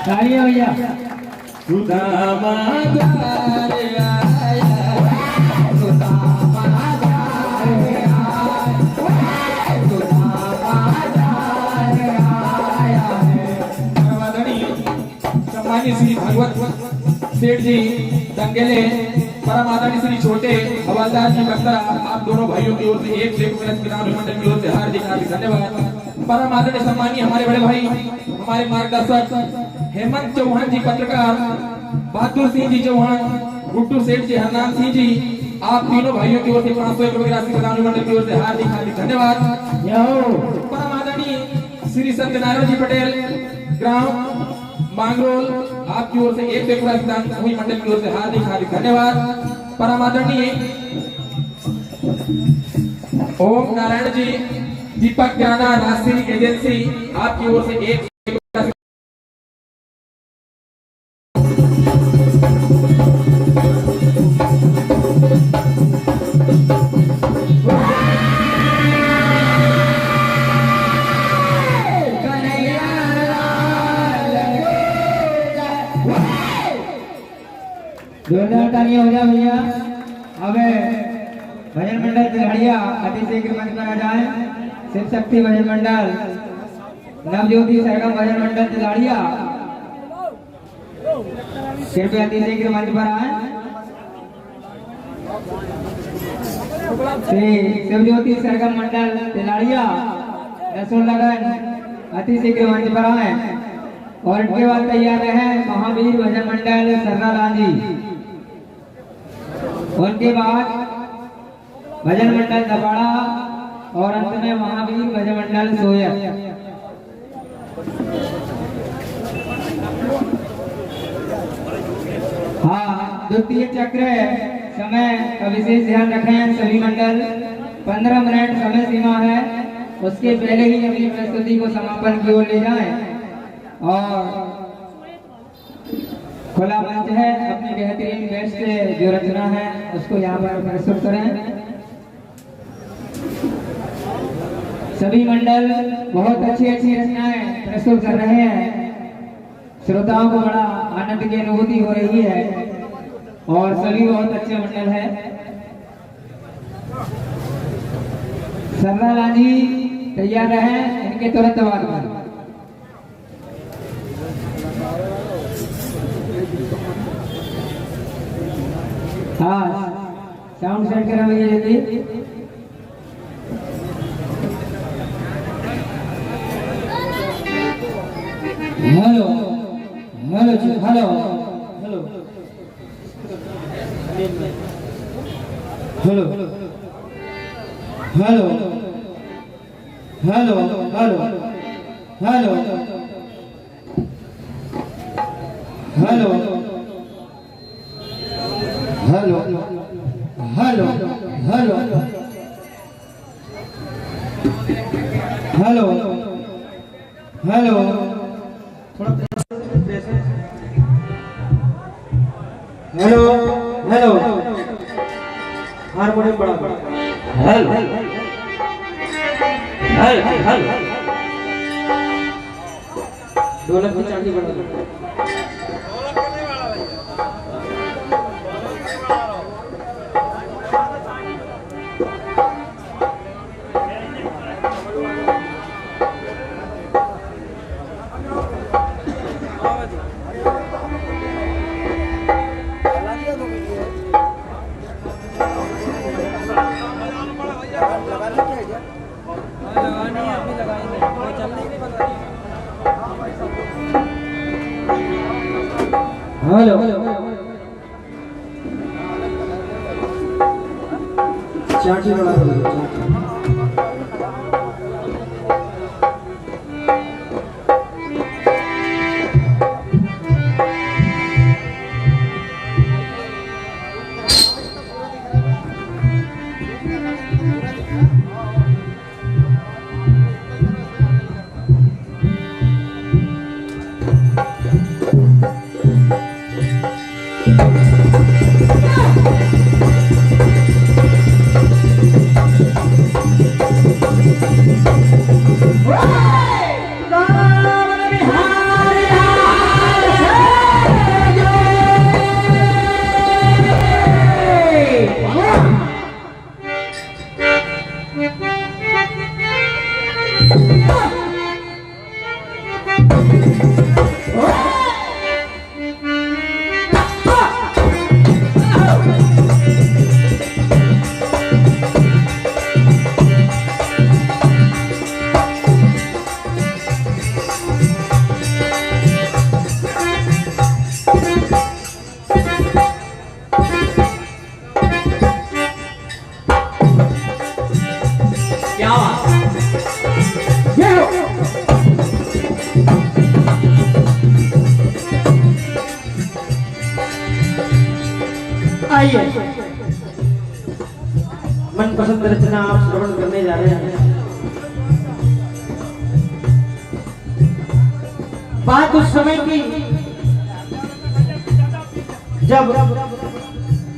तालियां भैया। सुदामा द्वार आया, सुदामा द्वार आया, सुदामा द्वार आया है। परमादरणीय सम्मानित श्री भागवत सेठ जी दंगेले, परम आदरणीय श्री छोटे हवालदार जी बख्तरा, आप दोनों भाइयों की ओर से एक से किसान मंडल की ओर से हार्दिक हार्दिक धन्यवाद। परम आदरणीय सम्मानीय हमारे बड़े भाई, हमारे मार्गदर्शक हेमंत चौहान जी पत्रकार, बहादुर सिंह जी चौहान, गुड्डू सेठ जी, हरनाम सिंह जी, आप तीनों भाइयों की ओर से 501 रुपए राशि प्रदान मंडल की ओर से हार्दिक हार्दिक धन्यवाद। परम आदरणीय श्री सत्यनारायण जी पटेल, ग्राम मांगरोल, आपकी ओर से एक से प्रदान हुई मंडल की ओर से हार्दिक हार्दिक धन्यवाद। परम आदरणीय ओम नारायण जी, दीपक किराना राशि एजेंसी, आपकी ओर से एक जोरदार तालियां हो जाए भैया। अब भजन मंडल तिलहड़िया अति शीघ्र मंच पर आ जाए। शिव शक्ति भजन मंडल, नवज्योति सरगम भजन मंडल तिलहड़िया कृपया अति शीघ्र मंच पर आए। श्री शिवज्योति सरगम मंडल तिलहड़िया रसूल लगन अति शीघ्र मंच पर आए। और इनके बाद तैयार रहे महावीर भजन मंडल सर्रालाल जी। उनके बाद भजन मंडल दबाड़ा और अंत में महावीर भजन मंडल सोयर। हाँ, द्वितीय चक्र समय का विशेष ध्यान रखें सभी मंडल। 15 मिनट समय सीमा है, उसके पहले ही अपनी प्रस्तुति को समापन की ओर ले जाएं। और खुला मंच है, अपनी बेहतरीन बेस्ट जो रचना है उसको यहाँ पर प्रस्तुत करें। सभी मंडल बहुत अच्छी अच्छी रचनाएं प्रस्तुत कर रहे हैं। श्रोताओं को बड़ा आनंद की अनुभूति हो रही है और सभी बहुत अच्छे मंडल है। सर्रालाल जी तैयार रहे, इनके तुरंत बाद हाँ साउंड सेट करा भैया जल्दी। हेलो हेलो जी, hello hello hello hello hello hello hello hello hello hello hello hello hello hello hello harmonium बड़ा हेलो हेलो हेलो ढोलक की चांदी बड़ा हेलो चाची बड़ा आइए मनपसंद रचना आप श्रवण करने जा रहे हैं। बात उस समय की जब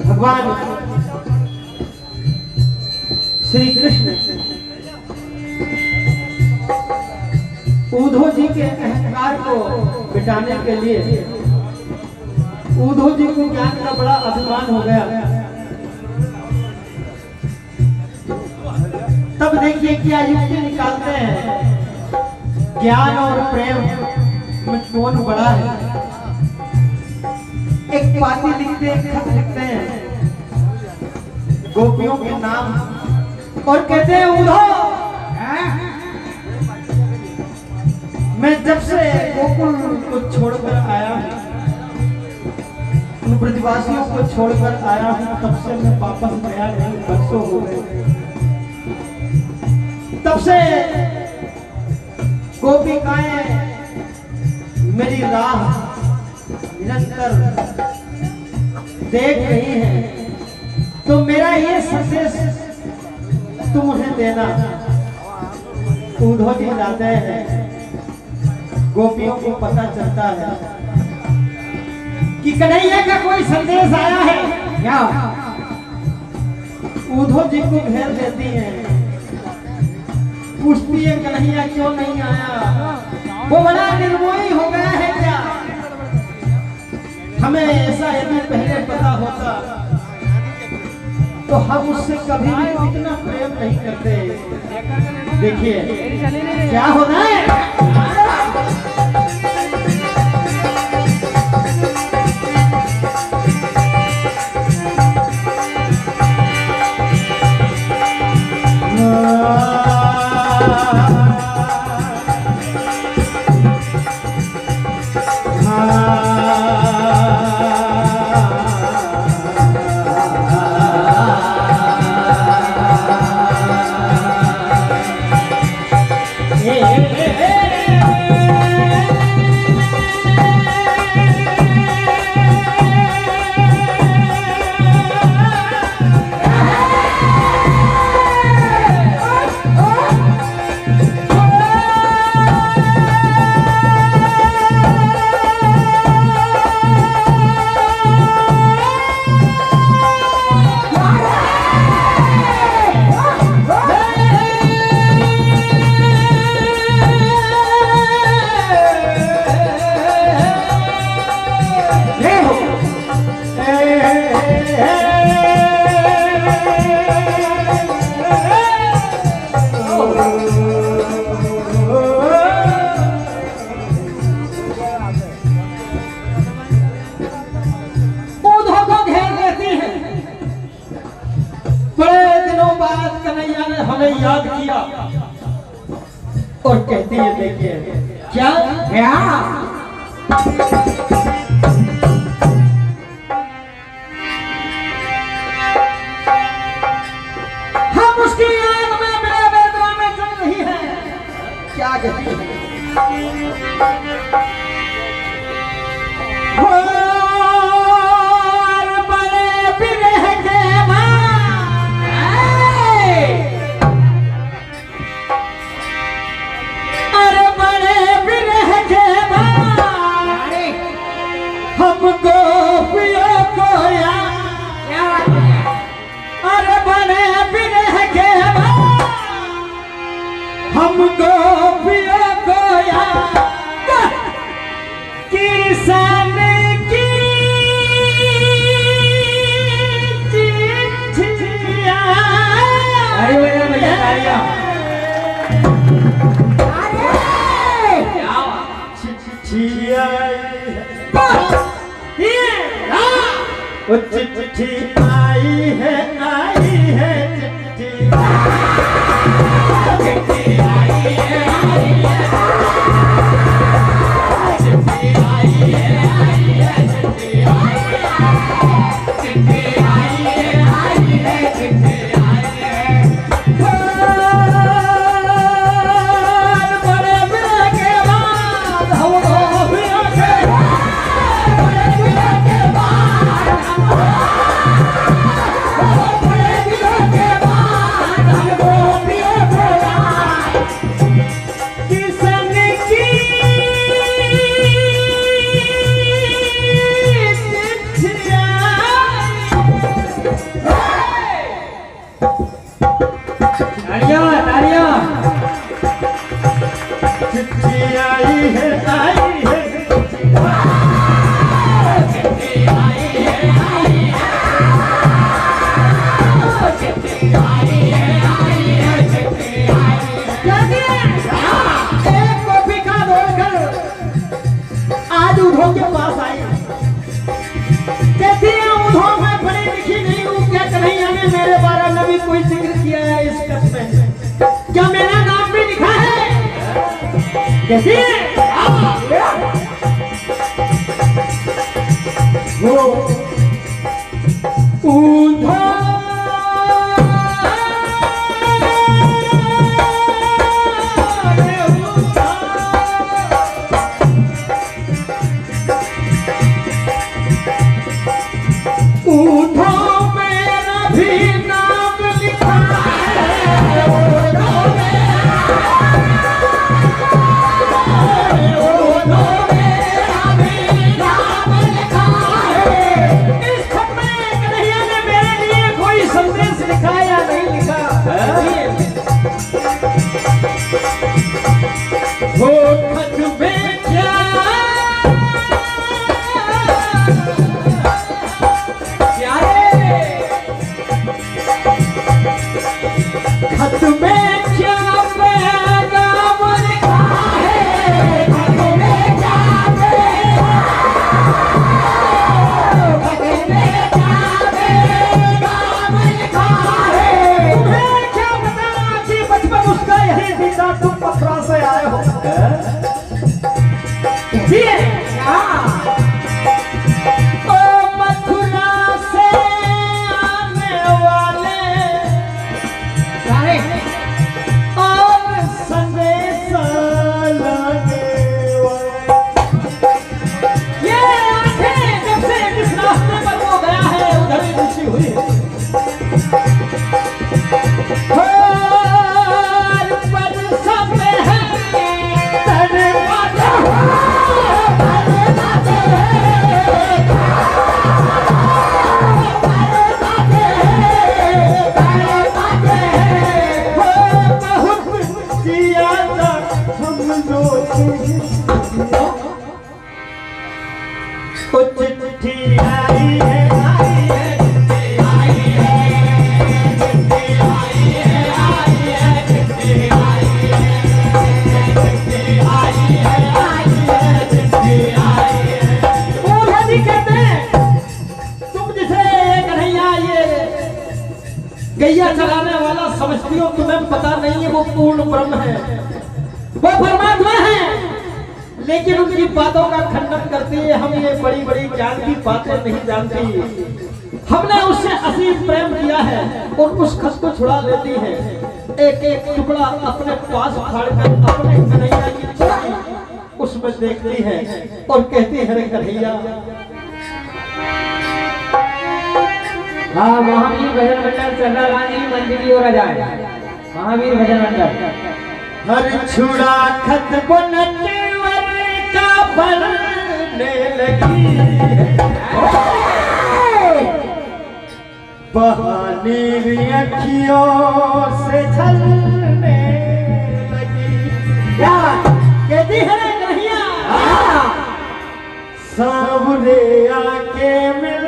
भगवान श्री कृष्ण उद्धव जी के अहंकार को मिटाने के लिए उद्धव जी को ज्ञान का बड़ा अभिमान हो गया। तब देखिए क्या युक्ति निकालते हैं, ज्ञान और प्रेम में कौन बड़ा है। एक पाती लिखते हैं, खत लिखते हैं गोपियों के नाम और कहते हैं उद्धव, मैं जब से गोकुल को छोड़कर आया हूं, उन ब्रजवासियों को छोड़कर आया हूं, तब से मैं वापस गया नहीं, बरसों हो गए। तब से गोपिकाएं मेरी राह निरंतर देख रही हैं, तो मेरा ये संदेश तुम उन्हें देना। उद्धव जी जाते हैं, गोपियों को पता चलता है कि कन्हैया का कोई संदेश आया है। क्या उद्धव जी को घेर देती है, पूछती है कन्हैया क्यों नहीं आया, वो बड़ा निर्मोही हो गया है क्या। हमें ऐसा यदि पहले पता होता तो हम उससे कभी भी इतना प्रेम नहीं करते। देखिए क्या हो रहा है। हमें याद किया और कहती है देखिए क्या क्या हम उसकी याद में मेरे वेदना में चल रही है। क्या कहती है चिट्ठी आई वो चिट्ठी आई है चिट्ठी कोई जिक्र किया है इस कप में? क्या मेरा नाम भी लिखा है? कैसे? वो ऊंधा गैया चलाने वाला समझती हो, तुम्हें पता नहीं है वो पूर्ण ब्रह्म है, वो परमात्मा है, लेकिन उनकी बातों का खंडन करती है। हम ये बड़ी बड़ी ज्ञान की बातें नहीं जानती। हमने उससे असीम प्रेम किया है और उस खत को छुड़ा लेती है। एक एक टुकड़ा अपने पास फाड़कर अपने कन्हैया की छवि उसमें देखती है और कहती है, रे कन्हैया। हाँ, महावीर भजन मंडल चंद्रा गांधी मंदिर की ओर आ जाए। महावीर भजन मंडल। हर छुड़ा खत बनने का बनने लगी, बहाने अखियों से छलने लगी। क्या कहती है कन्हैया? सावरे आके मिल,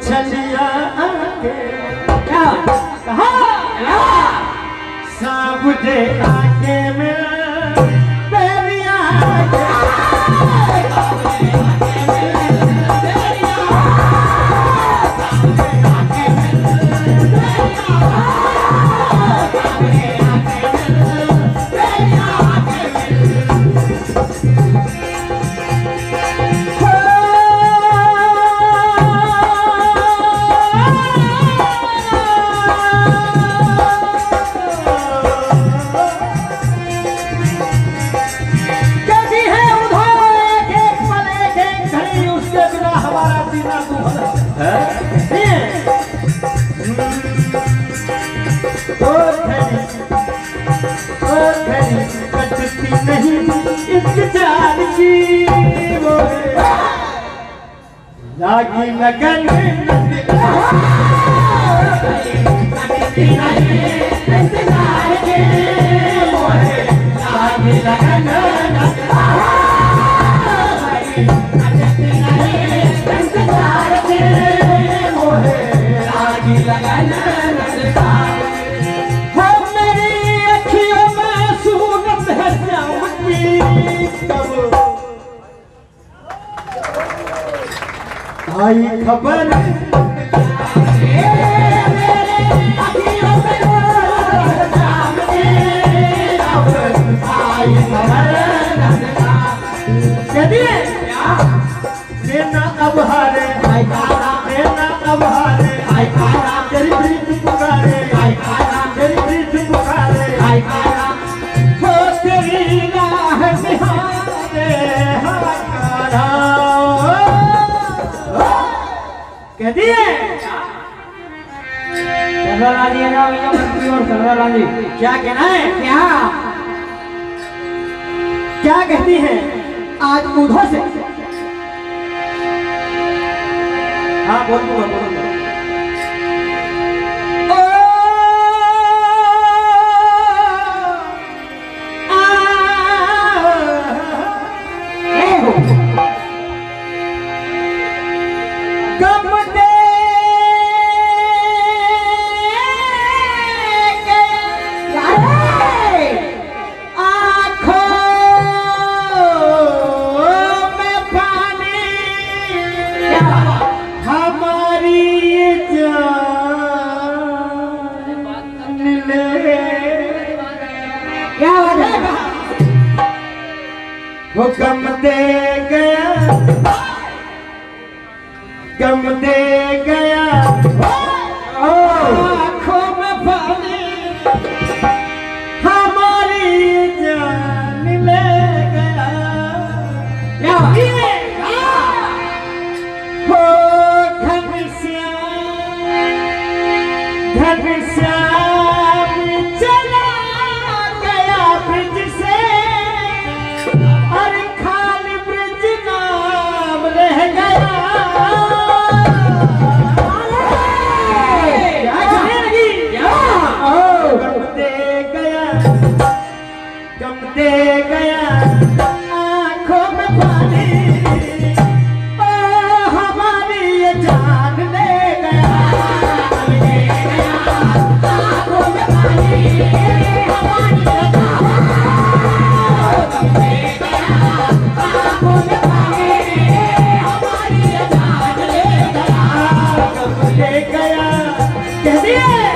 छलिया आके क्या कहा साबुझे आके मेरा बेरिया नहीं इंतजार की वो लागी लगन इंतजार की लागी लगन इंतजार की लागी लगन आई खबर देना अब हारे देना अब हारे तेरी प्रीत पुकारे तेरी प्रीत पुकारे हो तेरी राह निहारे हमारा कह दिए सरदाराजी है ना भैया मंत्री और सरदाराजी क्या कहना है क्या क्या कहती है आज उधो से हाँ बोलूंगा वो गम दे गया गम दे गया आँखों में पानी हमारी जान ले गया हो घनश्याम चला गया ब्रिज से और खाली ब्रिज नाम रह गया गम दे गया आँखों में पानी ओ हमारी ये जान ले गया आँखों में पानी हमारी ये जान ले गया गम दे गया कह दिए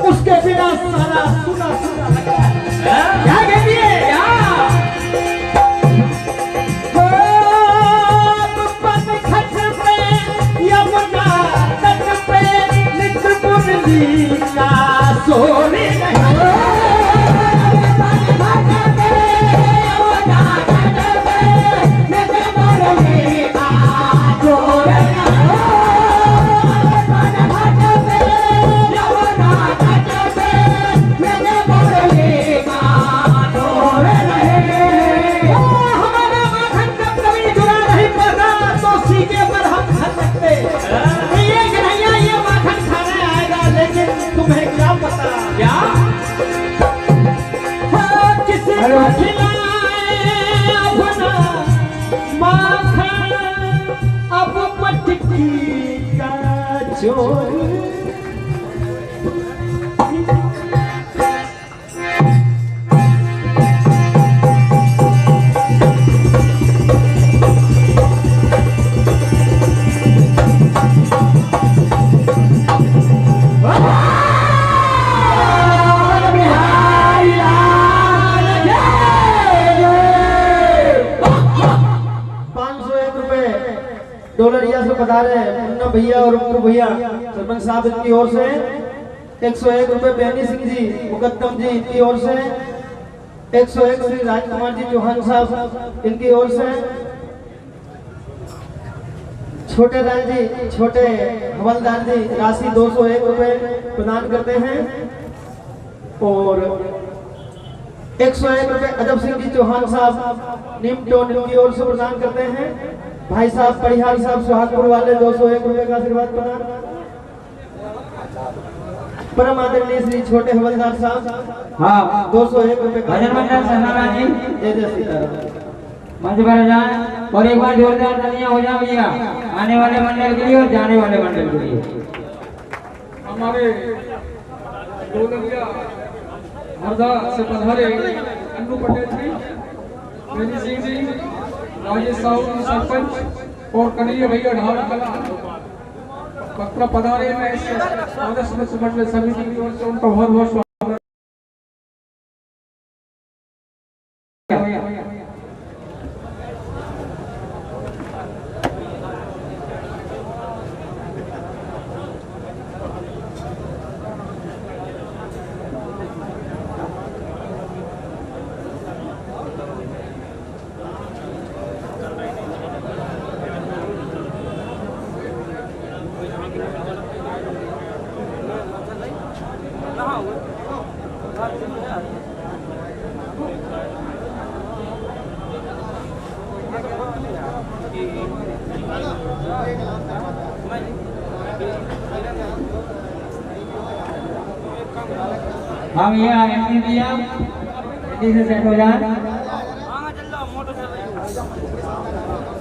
उसके बिना सारा सुना सुना लगा क्या कहती है पनखट पे यमुना तट पे नित मुरली का सोने तुम्हें क्या पता क्या किसी को खिलाए अपना चोरी। 501 रुपए डॉलरिया से बता रहे हैं मुन्ना भैया और मुन्ना भैया सरपंच साहब इनकी ओर से 101 रुपए बेनी सिंह जी मुकद्दम जी इनकी ओर से 101 श्री राजकुमार जी चौहान साहब इनकी ओर से छोटे लाल जी छोटे हवलदार जी राशि 201 रुपए प्रदान करते हैं और 101 रुपए अजब सिंह जी चौहान साहब निमटोन इनकी ओर से प्रदान करते हैं। भाई साहब परिहार साहब सुहागपुर वाले 201 रुपए का आशीर्वाद प्रदान। परम आदरणीय श्री छोटे हवलदार साहब हाँ 201 रुपए का भजन मंडल सन्नारा जी जय जय सीताराम। मंच पर जाए और एक बार जोरदार तालियां हो जाए भैया आने वाले मंडल के लिए और जाने वाले मंडल के लिए। हमारे डोलरिया हरदा से पधारे अन्नू पटेल जी, बेनी सिंह जी, राजेश साहू जी सरपंच और कन्हैया भैया ढाल कला पक्का पधारे हैं। इस सदस्य मंडल समिति की ओर से उनका बहुत बहुत स्वागत। हाँ भैया एमपी भैया जल्दी से सेट हो जाए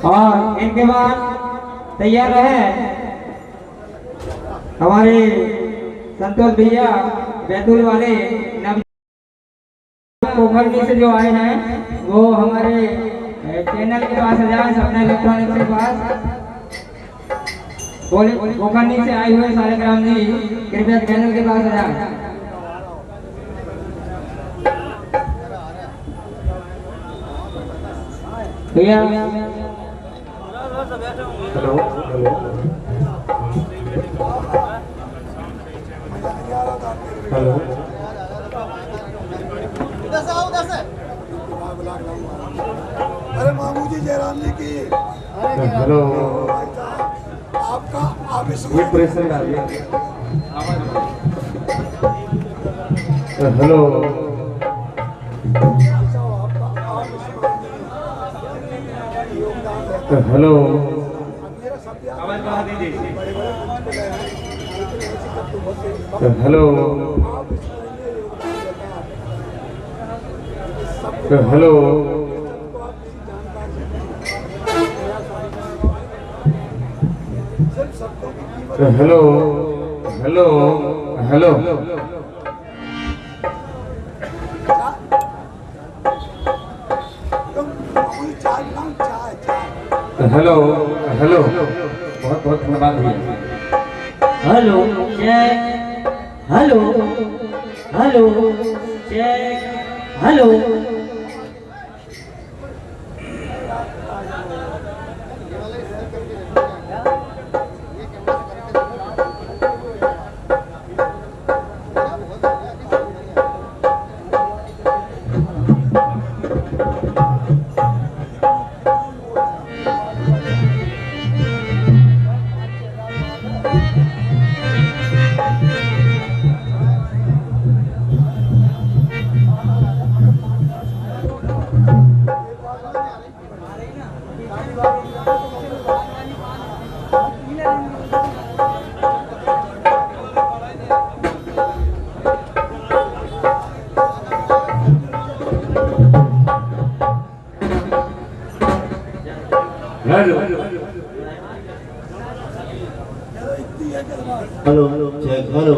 और इनके बाद तैयार रहे हमारे संतोष भैया बैतूल वाले पोखरनी से जो आए हैं वो हमारे चैनल के पास आ जाए सपना इलेक्ट्रॉनिक्स के पास पोखरनी से आए हुए सारे ग्राम जी कृपया चैनल के पास आ जाए। भैया हेलो हेलो अरे मामू जी जयराम जी की हेलो आपका ये प्रेशर डालिए। Hello hello hello hello hello hello hello hello hello बहुत बहुत धन्यवाद भैया। Hello check hello hello check hello hello इतनी है हेलो चेक हेलो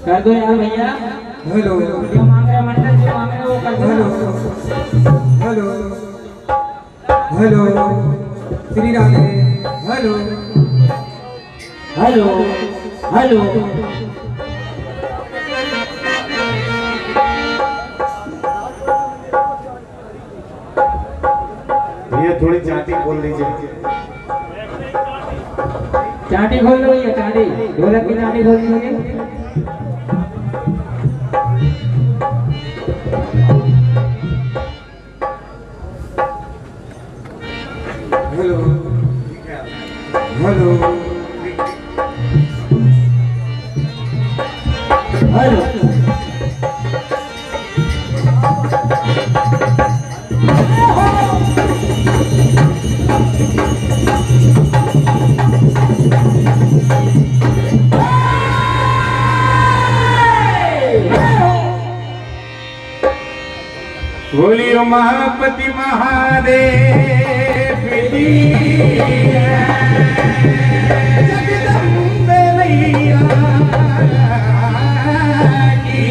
कर दो यार भैया। हेलो जो मांग रहे मंडल जो मांग रहे वो कर दो। Hello hello hello Shri Radhe hello hello hello भैया थोड़ी चाटी खोल लीजिए। चाटी खोल लो भैया, चाटी ढोलक की चाटी खोल लीजिए। हेलो हेलो हेलो बोलियो महापति महादेव की जगदम्बे मैया की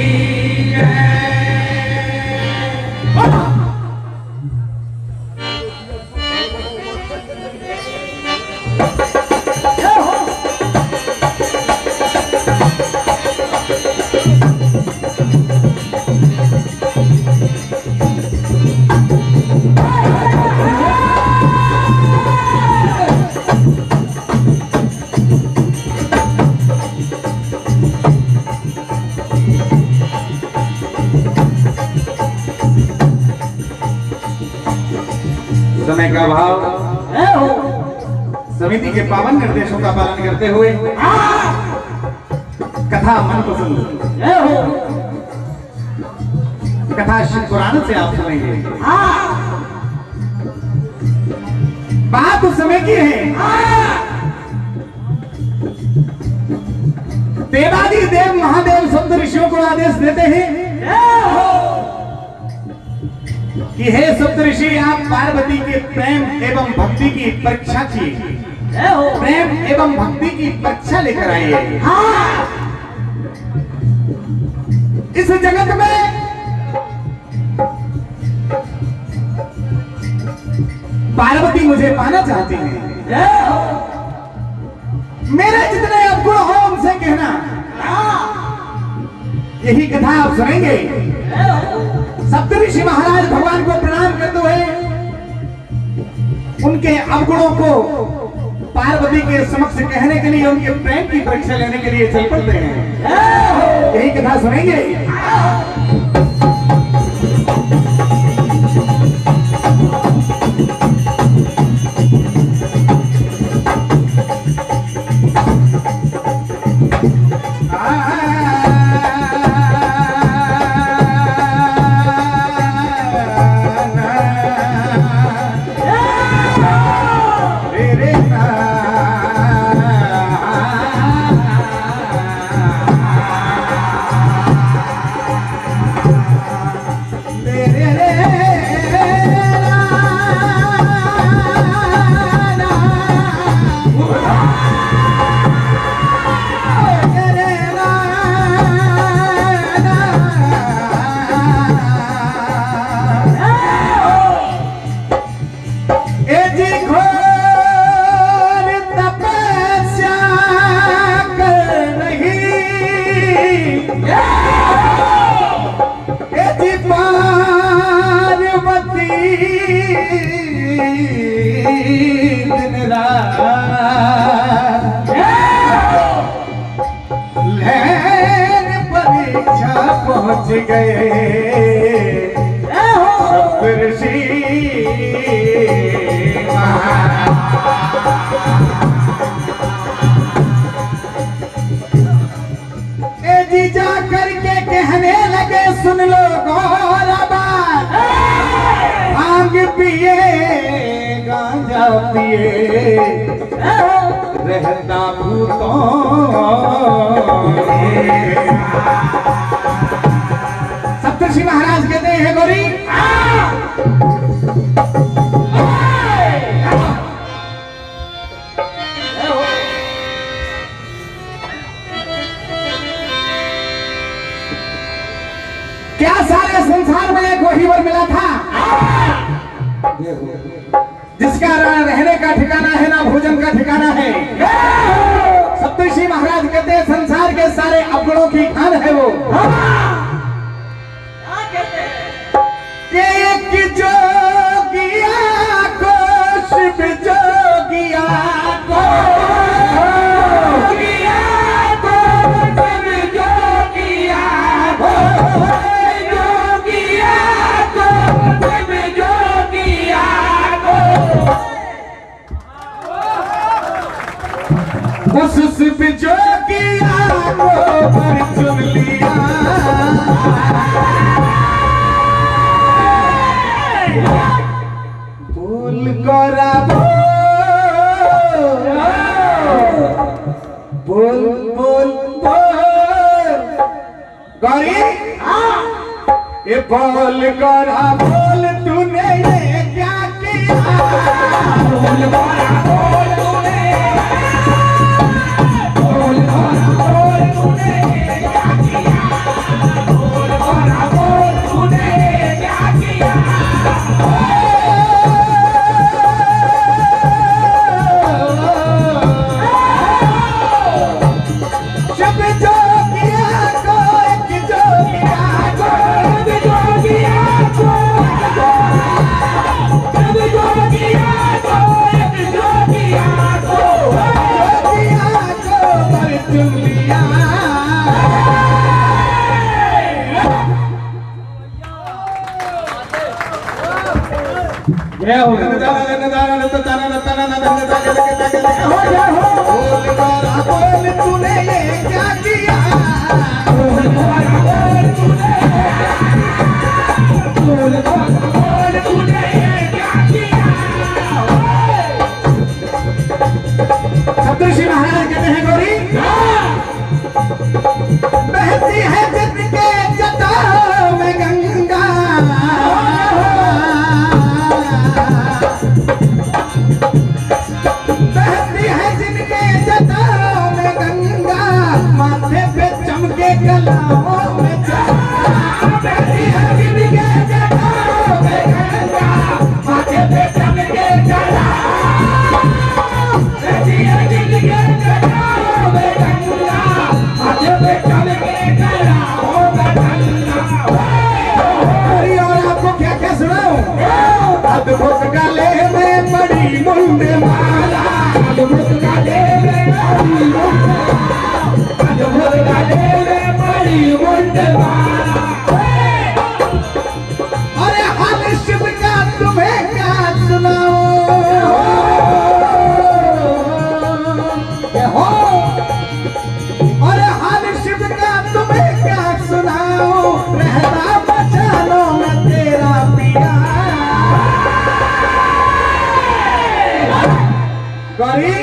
समय का भाव समिति के पावन निर्देशों का पालन करते हुए कथा मनपसंद कथा शिव पुराण से आप सुनेंगे। बात उस समय की है देवादि देव महादेव सप्त ऋषियों को आदेश देते हैं कि हे सप्तऋषि आप पार्वती के प्रेम एवं भक्ति की परीक्षा की प्रेम एवं भक्ति की परीक्षा लेकर आइए। इस जगत में पार्वती मुझे पाना चाहती है। मेरे जितने अवगुण हो उनसे कहना। यही कथा आप सुनेंगे। सप्तऋषि महाराज भगवान को प्रणाम करते हुए उनके अवगुणों को पार्वती के समक्ष कहने के लिए उनके प्रेम की परीक्षा लेने के लिए चल पड़ते हैं। यही कथा सुनेंगे। पहुंच गए सप्तऋषि जी जा करके कहने लगे सुन लो गौर बात भांग पिए गांजा लिए रहता भूतों सप्तर्षि महाराज कहते हैं गौरी क्या सारे संसार में एक वही वर मिला था जिसका रहने का ठिकाना है ना भोजन का ठिकाना है। सप्तर्षि महाराज कहते हैं संसार के सारे अवगुणों की खान है वो कि एक जोगिया को शिव जोगिया को उस शिव जोगिया को पर चुन लिया बोल गोरा बोल बोल बोल गौरी ये बोल गोरा बोल तूने ये क्या किया बोल गोरा बोल तूने तूने ये क्या किया सप्तर्षि महाराज कहते हैं गौरी बहती है जिनके जटाओं में गंगा बहती है जिनके जटाओं में गंगा माथे पे चमके कलाओं में बहती है जिनके जटाओं में गंगा माथे पे चमके कलाओं बहती है जिनके जटाओं में गंगा माथे पे चमके कलाओं में गंगा। और आपको क्या क्या सुनाऊं अद्भुत गले में बड़ी मुंड माला अद्भुत गले में बड़ी मुंड अद्भुत गले में बड़ी मुंड माला। अरे हाल शिव का तुम्हें क्या सुनाऊं अरे हाल शिव का तुम्हें क्या सुनाऊं रहता बचानो में तेरा पिया गौरी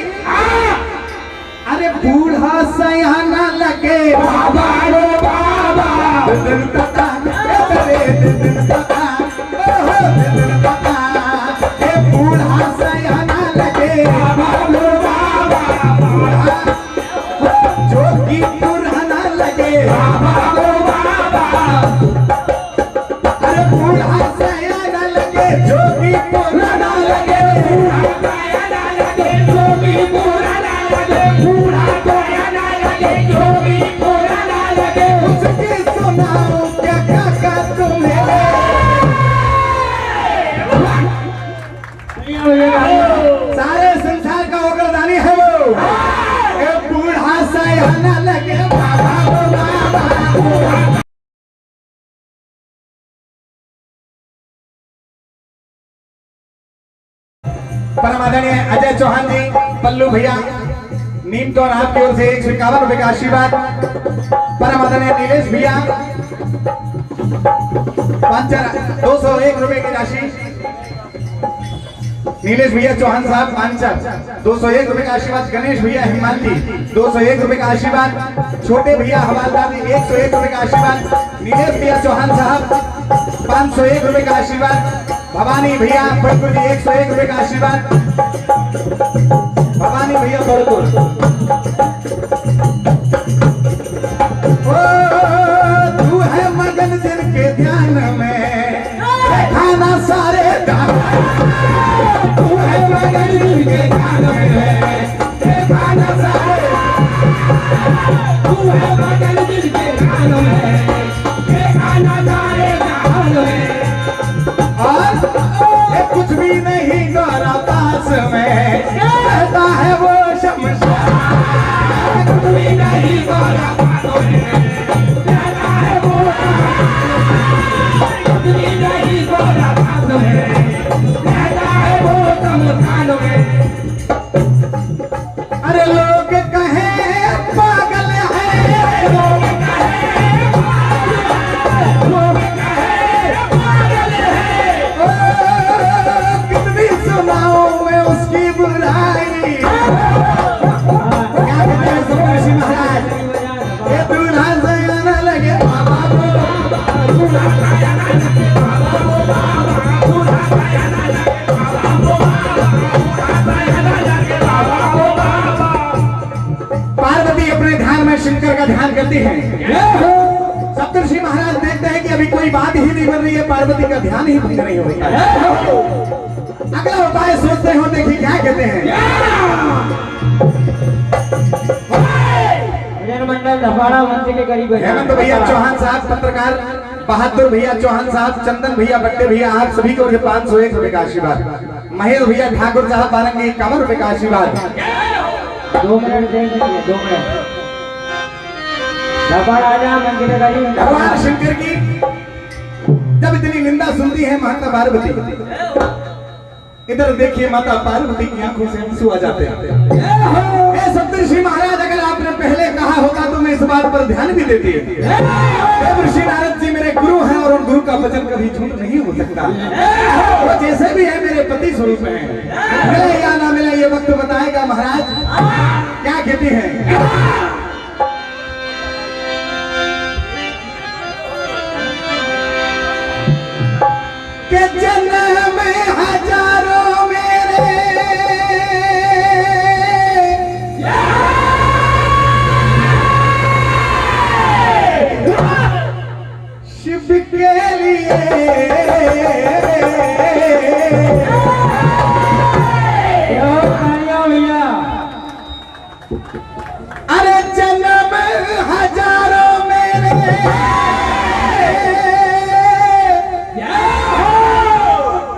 अरे बूढ़ा सयाना लगे बाबा रो बाबा दिन पता दिन पता ये बूढ़ा सयाना लगे बाबा रो बाबा जोगी पुराना लगे बाबा रो बाबा अरे बूढ़ा सयाना लगे जोगी पुराना लगे सारे संसार का ओगरदानी है वो बूढ़ा सयाना लगे बाबा बाबा। परम आदरणीय अजय चौहान जी पल्लू भैया नीम तो आपकी ओर से 151 रुपए का आशीर्वाद। परम आदरणीय नीलेश भैया 201 रुपए की राशि नीलेश भैया चौहान साहब मानसर 201 रुपए का आशीर्वाद। गणेश भैया हिमालती 201 रुपए का आशीर्वाद। छोटे भैया हवालदार 101 रुपए का आशीर्वाद। नीलेश भैया चौहान साहब 501 रुपए का आशीर्वाद। भवानी भैया बड़कुल जी 101 रुपए का आशीर्वाद। भवानी भैया बड़कुल तू है मगन दिल के ध्यान में खाना सारे तू है मगन दिल के ध्यान में खाना सारे तू है मगन दिल के ध्यान में खाना सारे और कुछ भी नहीं गौरा पास में रहता है वो शमशान कुछ भी नहीं गौरा पास में रहता है वो कुछ भी नहीं गौरा पास में रहता है वो शमशान में। अरे लोग कहे पागल है लोग कहे लोग कहे पागल है कितनी सुनाऊं मैं उसकी बुराई। क्या कहते हैं सुरेश महाराज ये दूल्हा से गाना लगे बाबा को दूल्हा का गाना लगे बाबा को बाबा दूल्हा का गाना लगे बाबा को बाबा दूल्हा का गाना लगे बाबा को बाबा। पार्वती अपने ध्यान में शंकर का ध्यान करती है। सप्तर्षि महाराज देखते हैं कि अभी कोई बात ही नहीं बन रही है, पार्वती का ध्यान ही भंग नहीं हो रहा है। अगला उपाय सोचते हो, देखिए क्या कहते हैं। मंडल धपाड़ा मंच के करीब हेमंत भैया चौहान साहब पत्रकार, बहादुर भैया चौहान साहब, चंदन भैया बट्टे भैया, आप सभी को 501 रुपए का आशीर्वाद। महेश भैया ठाकुर साहब बारंगी 51 रुपए का आशीर्वाद। 2 मिनट दें, 2 मिनट भगवान शंकर की जब इतनी निंदा सुनती है माता पार्वती, इधर देखिए माता पार्वती की आंखों से आंसू आ जाते हैं। सप्तर्षि महाराज अगर आपने पहले कहा होता तो मैं इस बात पर ध्यान भी देती है। ऋषि नारद जी मेरे गुरु हैं और उन गुरु का वचन कभी झूठ नहीं हो सकता। वो जैसे भी है मेरे पति स्वरूप हैं, मिले या ना मिले ये वक्त बताएगा। महाराज क्या कहती हैं। के जन्म हजारों मेरे शिव के लिए अरे जन्म हजारों मेरे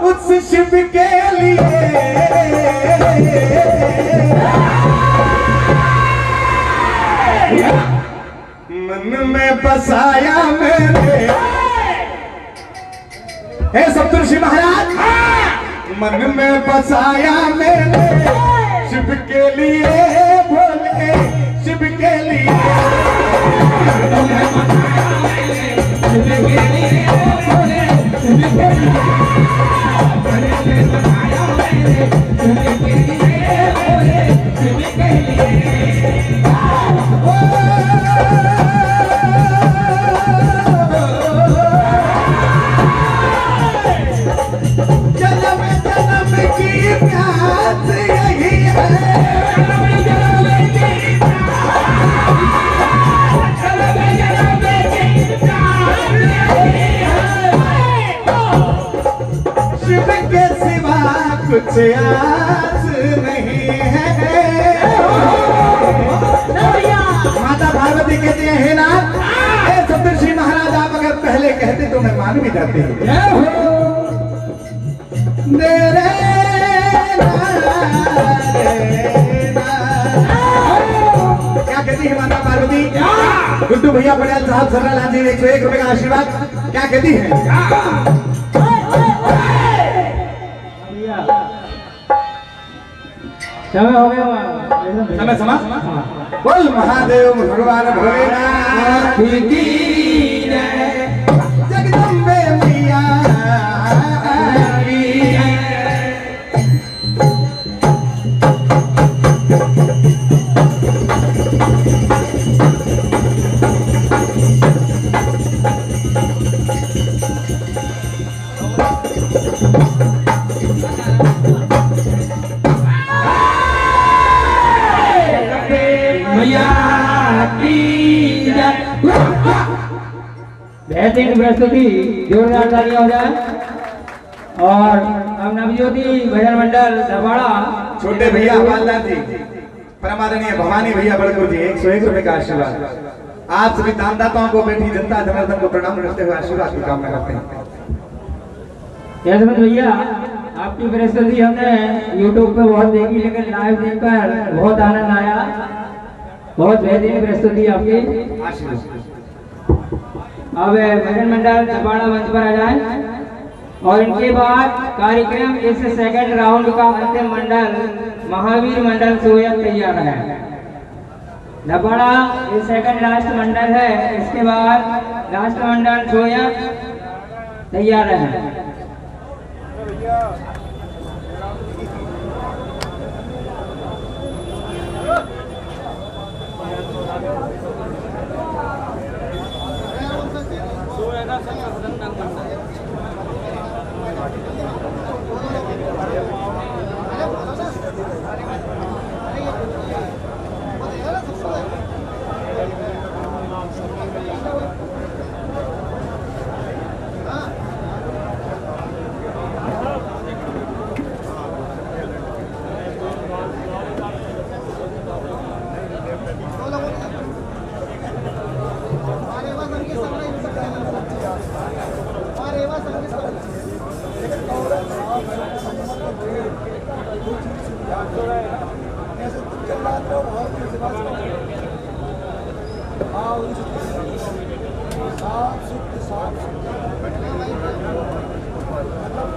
उस शिव के लिए मन में बसाया मेरे। हे सप्तर्षि महाराज मन में बसाया मेरे शिव के लिए, भोले शिव के लिए जन्म जन्म की प्यास यही है। शिव के सिवा कुछ आस नहीं है। माता पार्वती कहती है हे नाथ, हे सप्तर्षि महाराज आप अगर पहले कहते तो मैं मान भी जाती। क्या कहती है माता पार्वती। गुड्डू भैया पटेल साहब सरला जी 101 रुपए का आशीर्वाद। क्या कहती है। समय हो गया, समय समा बोल महादेव भगवान भोलेनाथ की जय, जगदम्बे मैया की। की जय। बेहतरीन प्रस्तुति, जोरदार तालियां हो जाए। और अब नवज्योति भजन मंडल दबाड़ा छोटे भैया हवालदार जी, परमादरणीय भवानी भैया बड़गुरु जी 101 रुपए का आशीर्वाद। आप सभी दानदाताओं को, बैठी जनता जनार्दन को प्रणाम करते हुए आशीर्वाद की कामना करते हैं। यशवंत भैया, आपकी प्रस्तुति हमने YouTube पे बहुत देखी, लेकिन लाइव देखकर बहुत आनंद आया। बहुत बेहतरीन प्रस्तुति आपकी। आशीर्वाद। अब भजन मंडल दबाड़ा मंच पर आ जाए और इनके बाद कार्यक्रम इस सेकंड राउंड का अंतिम मंडल महावीर मंडल सोयम तैयार है। दबाड़ा ये सेकंड लास्ट मंडल है, इसके बाद लास्ट मंडल सोयम तैयार है।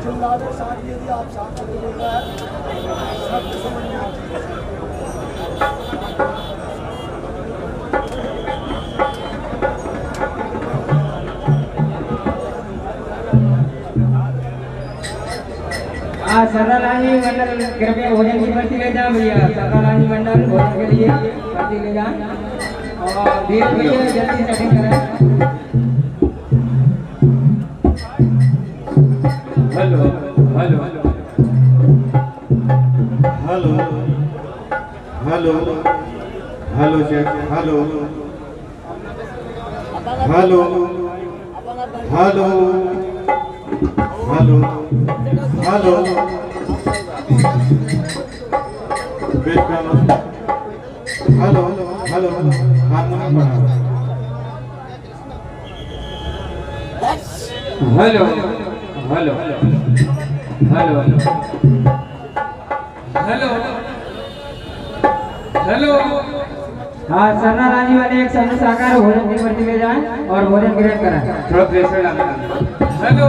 चिल्लाने साथ यदि आप साथ बोलेगा सब समझ में आती है। सरलानी मंडल कृपया भोजन की पर्ची ले जाए भैया। सरलानी मंडल भोजन के लिए पर्ची ले जाए और धीरे भैया जल्दी सेटिंग करें। Hello hello hello hello hello check hello hello hello hello hello hello hello harmonium बना hello hello hello hello hello. हाँ, सरलानी वाले एक शब्द साकार भोजन की पर्ची ले जाए और भोजन ग्रहण करें। थोड़ा प्रेशर डालना। हेलो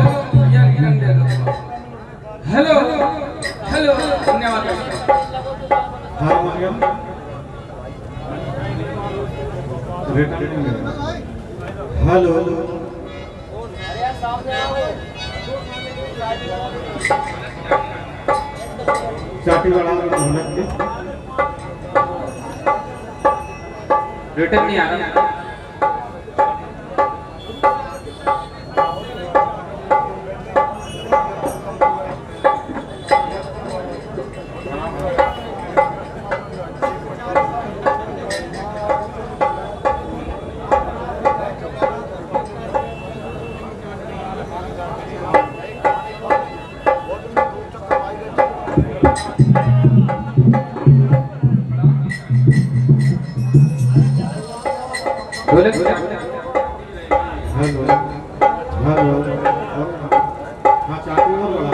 या गिरन दे दो। हेलो हेलो, धन्यवाद। हारमोनियम हेलो चाटी वाला ढोलक के रिटर्न नहीं आ रहा। ढोलक हेलो हेलो हाँ चाटी और बड़ा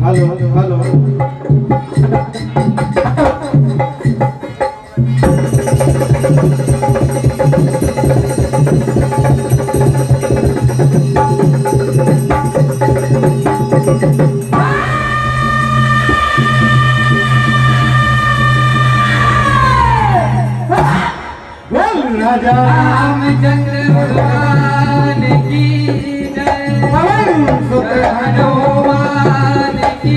हेलो हेलो रामचंद्र भगवान की जय। पवन सुत हनुमान की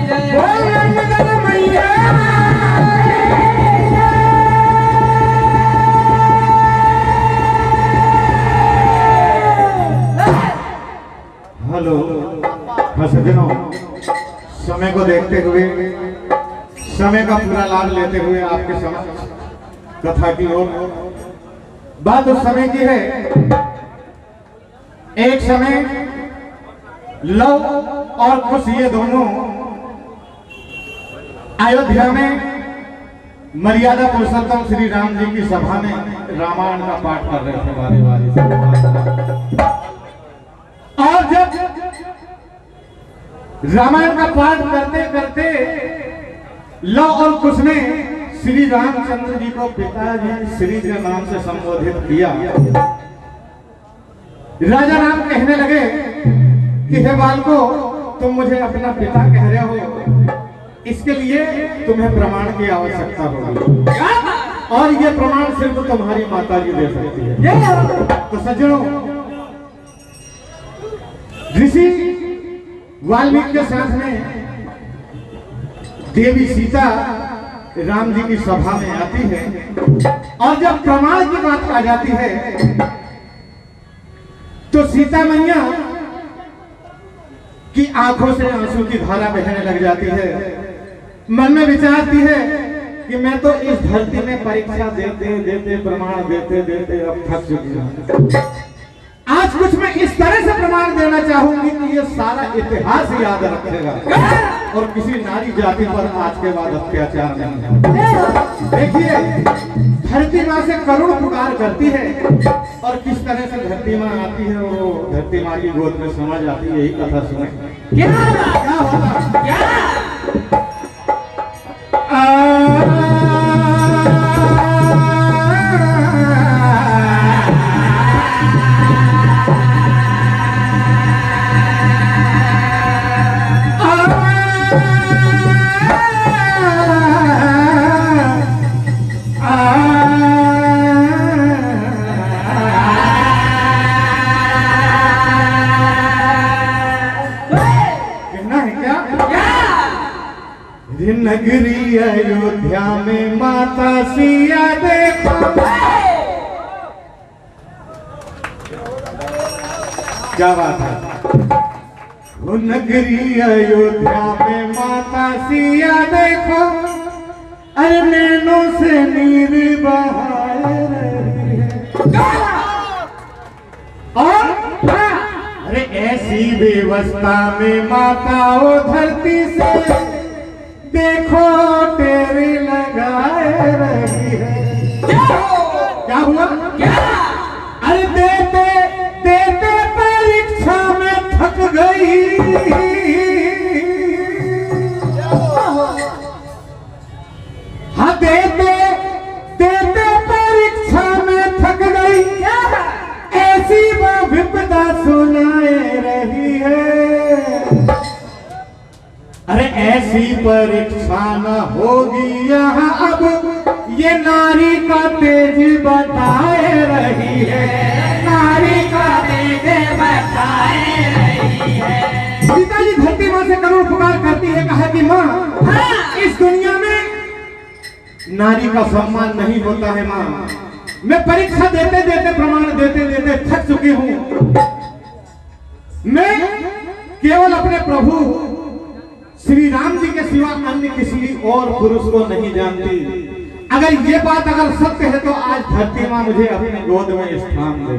जय। हेलो हाँ सज्जनों समय को देखते हुए, समय का पूरा लाभ लेते हुए आपके समक्ष कथा की ओर। बात उस समय की है, एक समय लव और कुश ये दोनों अयोध्या में मर्यादा पुरुषोत्तम श्री राम जी की सभा में रामायण का पाठ कर रहे थे बारी बारी से। और जब रामायण का पाठ करते करते लव और कुश ने श्री रामचंद्र जी को पिताजी श्री के नाम से संबोधित किया। राजा राम कहने लगे कि हे बालको, तुम मुझे अपना पिता कह रहे हो, इसके लिए तुम्हें प्रमाण की आवश्यकता होगी और ये प्रमाण सिर्फ तुम्हारी माता जी दे सकती है। तो सज्जनों, ऋषि वाल्मीकि के साथ में देवी सीता राम जी की सभा में आती है और जब प्रमाण की बात आ जाती है तो सीता मैया की आंखों से आंसू की धारा बहने लग जाती है। मन में विचारती है कि मैं तो इस धरती में परीक्षा देते देते प्रमाण देते देते अब थक चुकी हूं। आज कुछ मैं इस तरह से प्रमाण देना चाहूंगी कि ये सारा इतिहास याद रखेगा और किसी नारी जाति पर आज के बाद अत्याचार नहीं होगा। देखिए, धरती माँ से करुण पुकार करती है और किस तरह से धरती माँ आती है, वो धरती माँ की गोद में समा जाती है। यही कथा सुने क्या होगा। नगरी अयोध्या में माता सिया देखो, क्या बात है। वो नगरी अयोध्या में माता सिया देखो, अरे नैनों से नीर बहाए रही है। और अरे ऐसी व्यवस्था में माता ओ धरती से देखो तेरी लगाए रही है। क्या हुआ? अरे देते देते परीक्षा में थक गई, हाँ देते देते परीक्षा में थक गई, ऐसी वो विपदा सुनाए रही है। अरे ऐसी परीक्षा न होगी यहाँ अब, ये नारी का तेज बताए रही है, नारी का तेज बताए रही है। सीता जी धरती माँ से करुण पुकार करती है, कहा कि माँ, इस दुनिया में नारी का सम्मान नहीं होता है माँ। मैं परीक्षा देते देते प्रमाण देते देते थक चुकी हूँ। मैं केवल अपने प्रभु श्री राम जी के सिवा अन्य किसी और पुरुष को नहीं जानती। अगर ये बात अगर सत्य है तो आज धरती माँ मुझे अपने गोद में स्थान दे।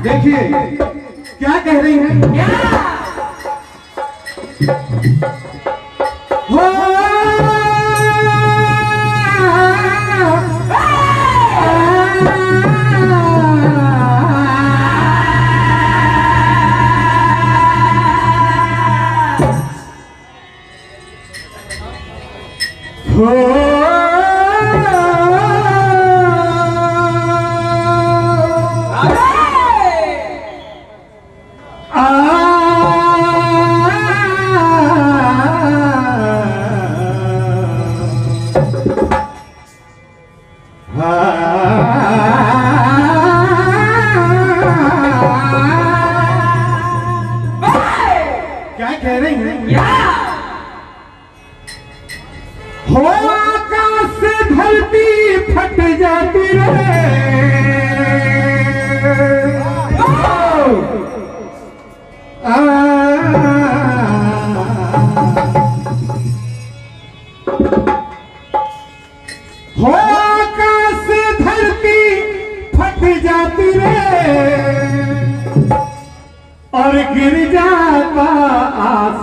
देखिए क्या कह रही है। क्या कह रही है। हो आकाश से धरती फट जाती रहे, आ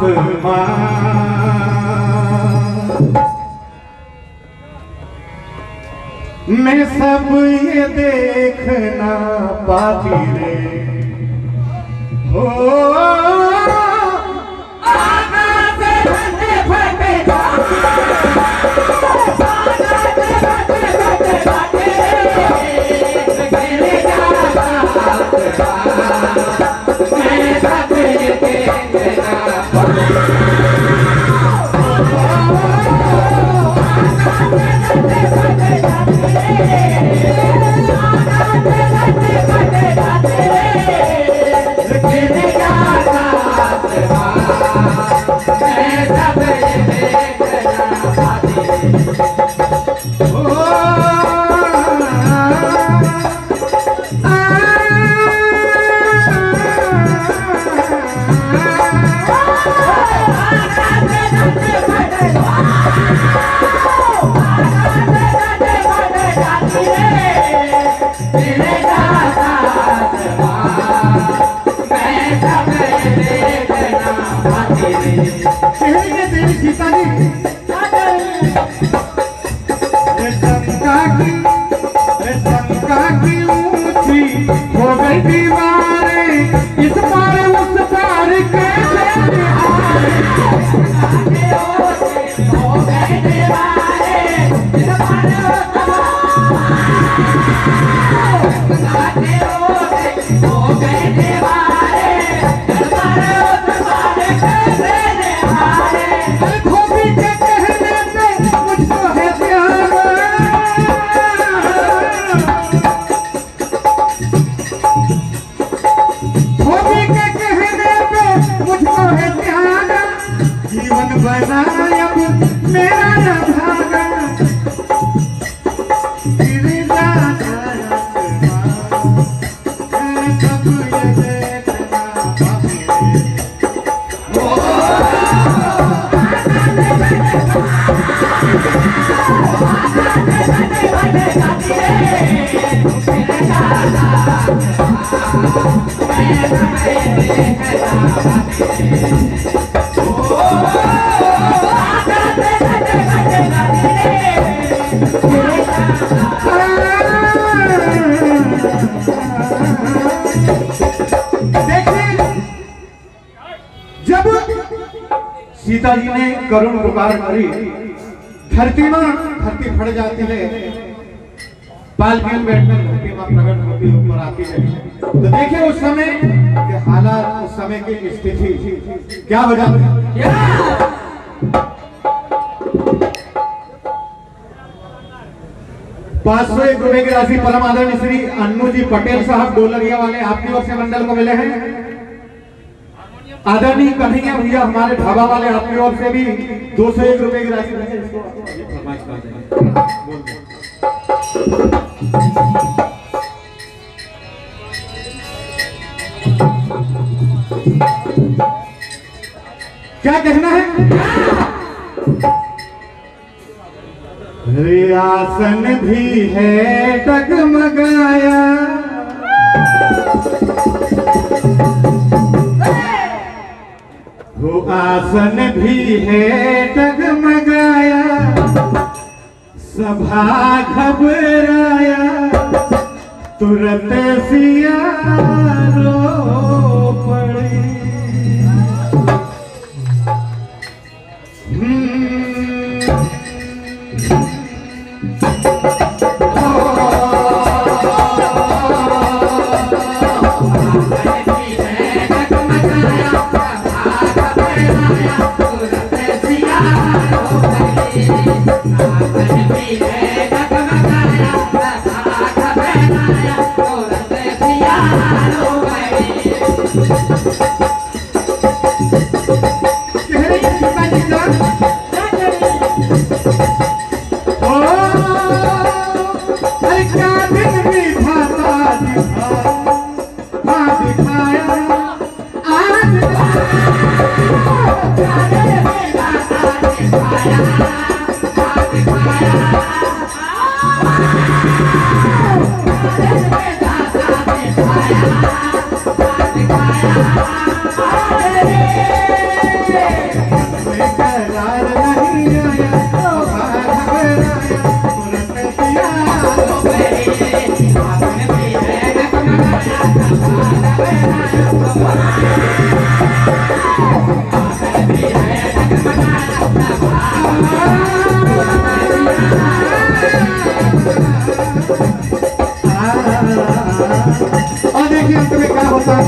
आसमां मैं सब ये देखना पाती रे हो सीता जी शंका की ऊंची हो गई दीवारें इस पार उस पार कैसे हो गई दीवारें इस पार हो गई दीवारें इस पार कैसे धोबी के कहने पे मुझको है प्यार धोबी के कहने पे मुझको है प्यार जीवन बना अब मेरा न भागा गिर जाना सब ये देखना जब सीता जी ने करुण पुकार करी धरती फट जाती है पालकी में बैठकर धरती मां प्रकट होती ऊपर आती है तो देखिए उस समय के हालात उस समय की स्थिति क्या वजह ₹501 की राशि परम आदरणीय श्री अन्नू जी पटेल साहब डोलरिया वाले आपकी ओर से मंडल को मिले हैं। आदरणीय कन्हैया भैया हमारे ढाबा वाले आपकी ओर से भी ₹201 की राशि क्या कहना है? आसन भी है डगमगाया वो आसन भी है डगमगाया सभा घबराया तुरंत सिया रो पड़ी दिखाया और देखिए अंत में क्या होता है।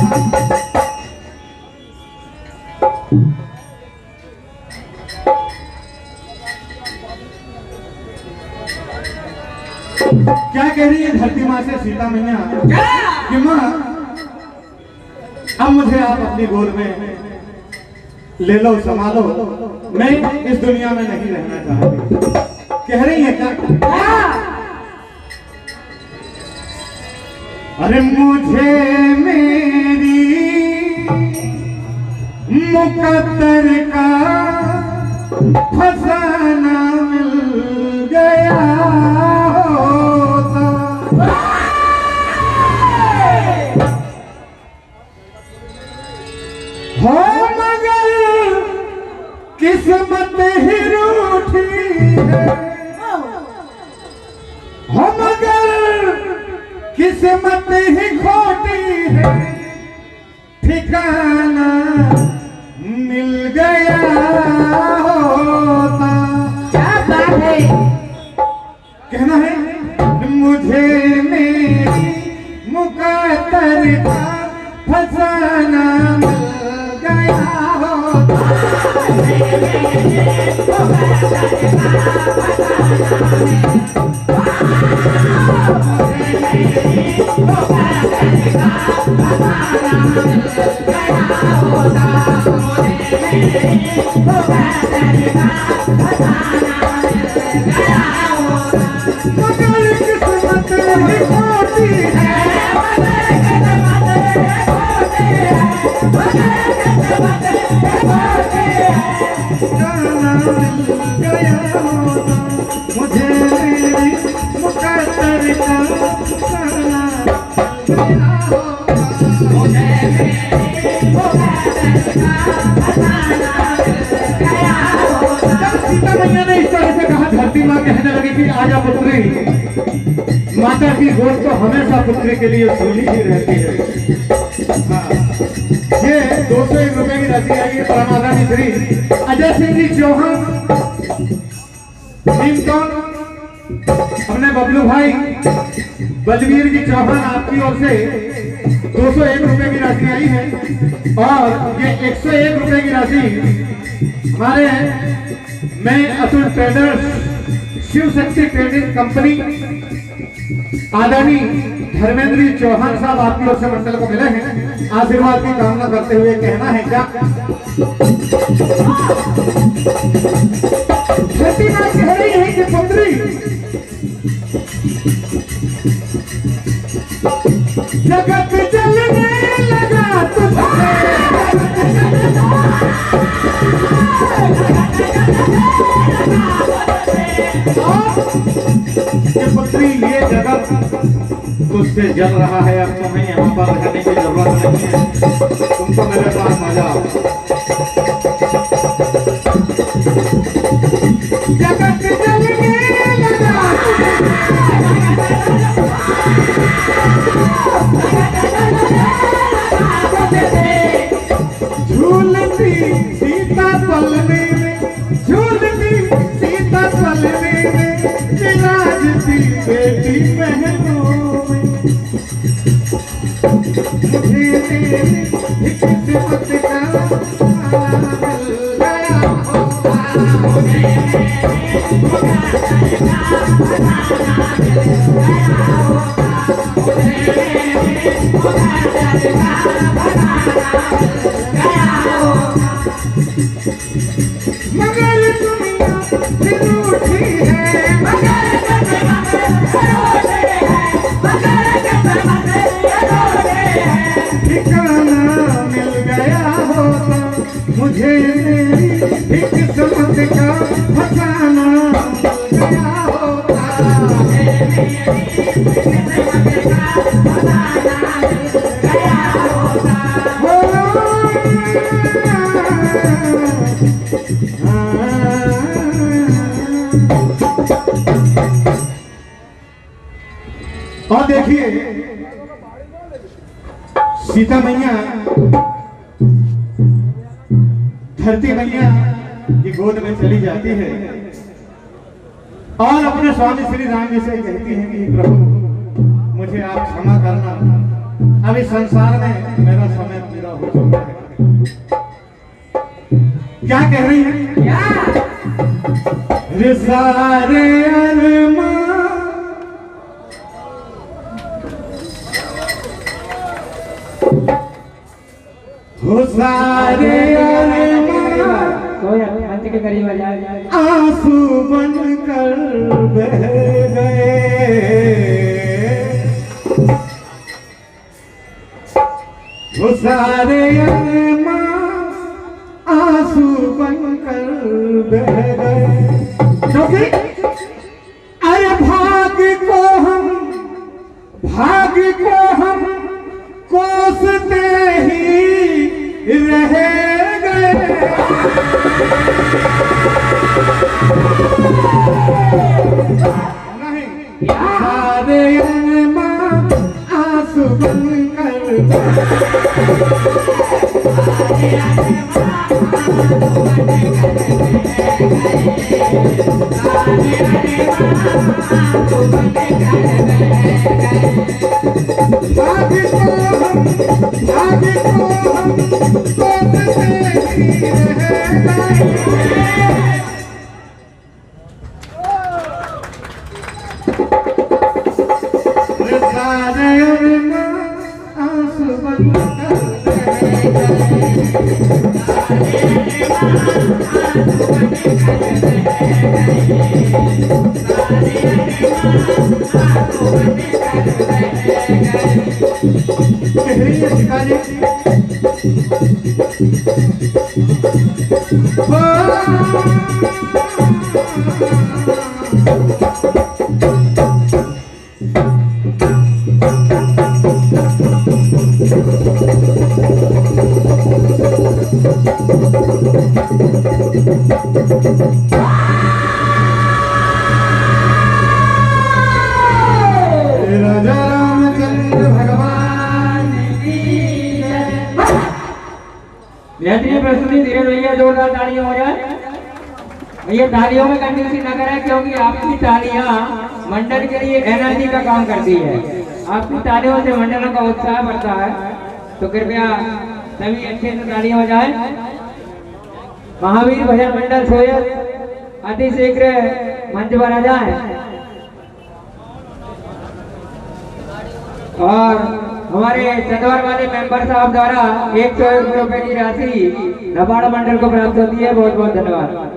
क्या कह रही है धरती माँ से सीता मैया कि माँ अब मुझे आप अपनी गोद में ले लो, संभालो, मैं इस दुनिया में नहीं रहना चाहती। कह रही है क्या? अरे मुझे मेरी मुकद्दर का फसाना मिल गया होता। हो मगर किस्मत ही रूठी है, हो मगर किस्मत ही खोटी है, ठिकाना मिल गया होता। क्या बात है। कहना है मुझे मेरी मुकद्दर का फसाना मिल गया होता। मगर किस्मत ही खोटी है, जाना मिल गया होता। मुझे मेरी मुकद्दर का फसाना मिल गया होता। सीता मैया ने इस तरह से कहा, धरती माँ कहने लगी कि आजा पुत्री, माता की गोद तो हमेशा पुत्री के लिए सोनी ही रहती है। हाँ। ये 201 रुपए की राशि आई है परमादानी श्री अजय सिंह जी चौहान नीमकौन, अपने बबलू भाई बलवीर जी चौहान, आपकी ओर से 201 रुपए की राशि आई है। और ये 101 रुपए की राशि हमारे मैं Atul traders Shiv Shakti trading company आदरणीय धर्मेंद्र चौहान साहब आपकी ओर से मंडल को मिले हैं। आशीर्वाद की कामना करते हुए कहना है क्या? धरती माँ कह रही है कि पुत्री, जगत जलने लगा तुझसे, पुत्री ये जगत तुझसे जल रहा है, अब तुम्हें यहाँ पर रहने की जरूरत नहीं है, तुमको मेरे पास आ जाओ। जगत जलने लगा, झूलती सीता पलने में, झूलती सीता पलने में, विराजती बेटी बहनों में। मुझे मेरी किस्मत का मिल गया मगर दुनिया फिर उठी है, ठिकाना मिल गया होता। मुझे मेरी किस्मत का फसाना मिल गया होता। और देखिए सीता मैया धरती मैया की गोद में चली जाती है। और अपने स्वामी श्री राम जी से कहती हैं कि प्रभु मुझे आप क्षमा करना, अभी संसार में मेरा समय पूरा हो चुका है। क्या कह रही है? रे सारे अरमान हो सारे अरमान मंच के करीब आ जाए। आंसू बनकर बह गए, वो सारे अरमान आंसू बनकर बह गए, क्योंकि अरे भाग को हम कोसते ही रह गए। नहीं सारे अरमान आंसू बनकर बेहतरीन प्रस्तुति, धीरे भैया जोरदार तालियां हो जाए। भैया तालियों में कंजूसी न करें, क्योंकि आपकी तालियां मंडल के लिए एनर्जी का काम करती है। आपकी तालियों से मंडलों का उत्साह बढ़ता है, तो कृपया सभी अच्छे से तालियां हो जाए। महावीर भजन मंडल सोयत अति शीघ्र मंच पर आ जाए और हमारे चंदवार वाले मेंबर साहब द्वारा 101 रुपए की राशि नबाड़ा मंडल को प्राप्त होती है। बहुत बहुत धन्यवाद।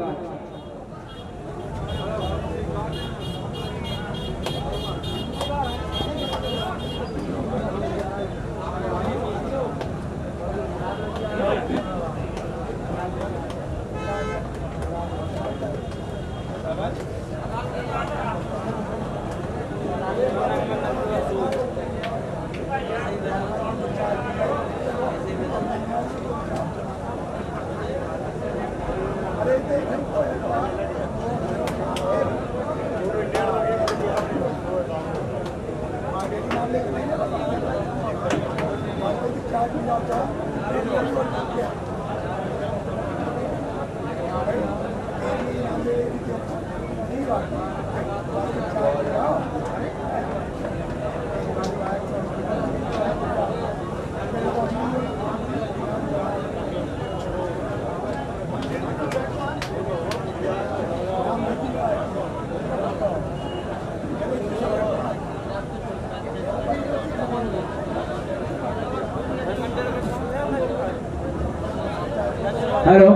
हेलो,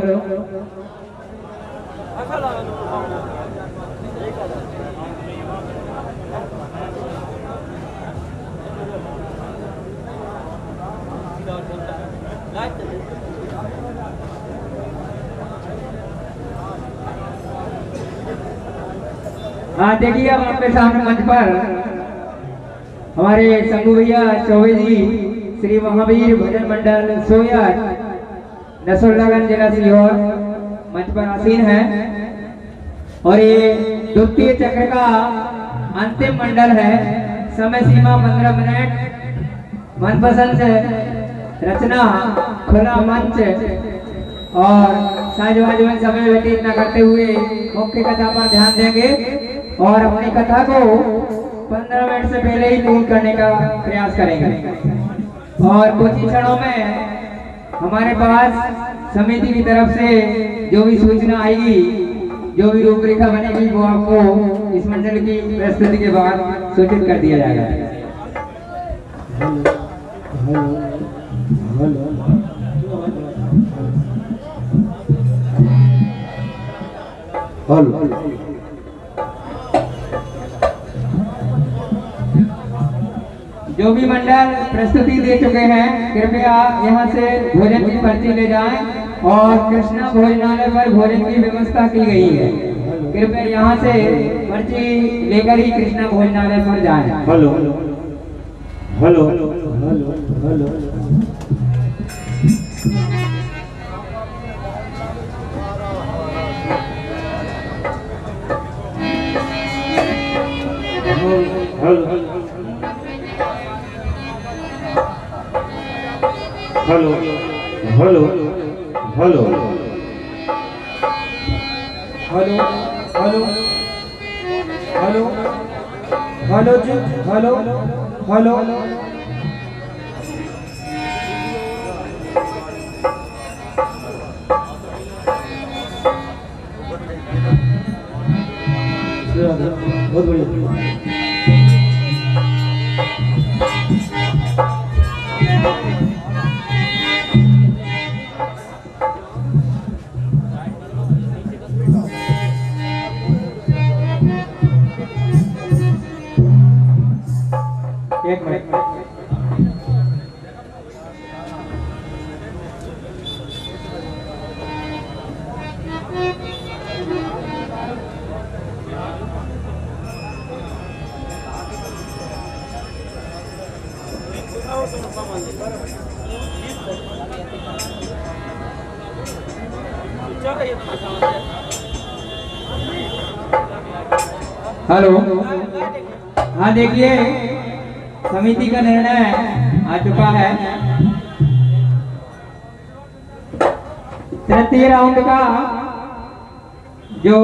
हाँ देखिए अब आपके सामने मंच पर हमारे शंभू भैया चौबे जी श्री महावीर भजन मंडल सोयत नसरुल्लाहगंज जिला सीहोर मंच पर आसीन है और ये द्वितीय चक्र का अंतिम मंडल है। समय सीमा 15 मिनट। मनपसंद रचना, खुला मंच और साज बाज में समय व्यतीत न करते हुए मुख्य कथा पर ध्यान देंगे। और अपनी कथा को 15 मिनट से पहले ही पूर्ण करने का प्रयास करेंगे। और कुछ ही क्षणों में हमारे पास समिति की तरफ से जो भी सूचना आएगी, जो भी रूपरेखा बनेगी, वो आपको इस मंडल की प्रस्तुति के बाद सूचित कर दिया जाएगा। जो भी मंडल प्रस्तुति दे चुके हैं, कृपया यहाँ से भोजन की पर्ची ले जाएं और कृष्णा भोजनालय पर भोजन की व्यवस्था की गई है। कृपया यहाँ से पर्ची लेकर ही कृष्णा भोजनालय पर जाएं। Hello hello hello hello hello hello hello hello hello hello hello जी, हेलो हेलो बहुत बढ़िया। एक मिनट। हेलो, हाँ देखिए, समिति का निर्णय आ चुका है। तृतीय राउंड का जो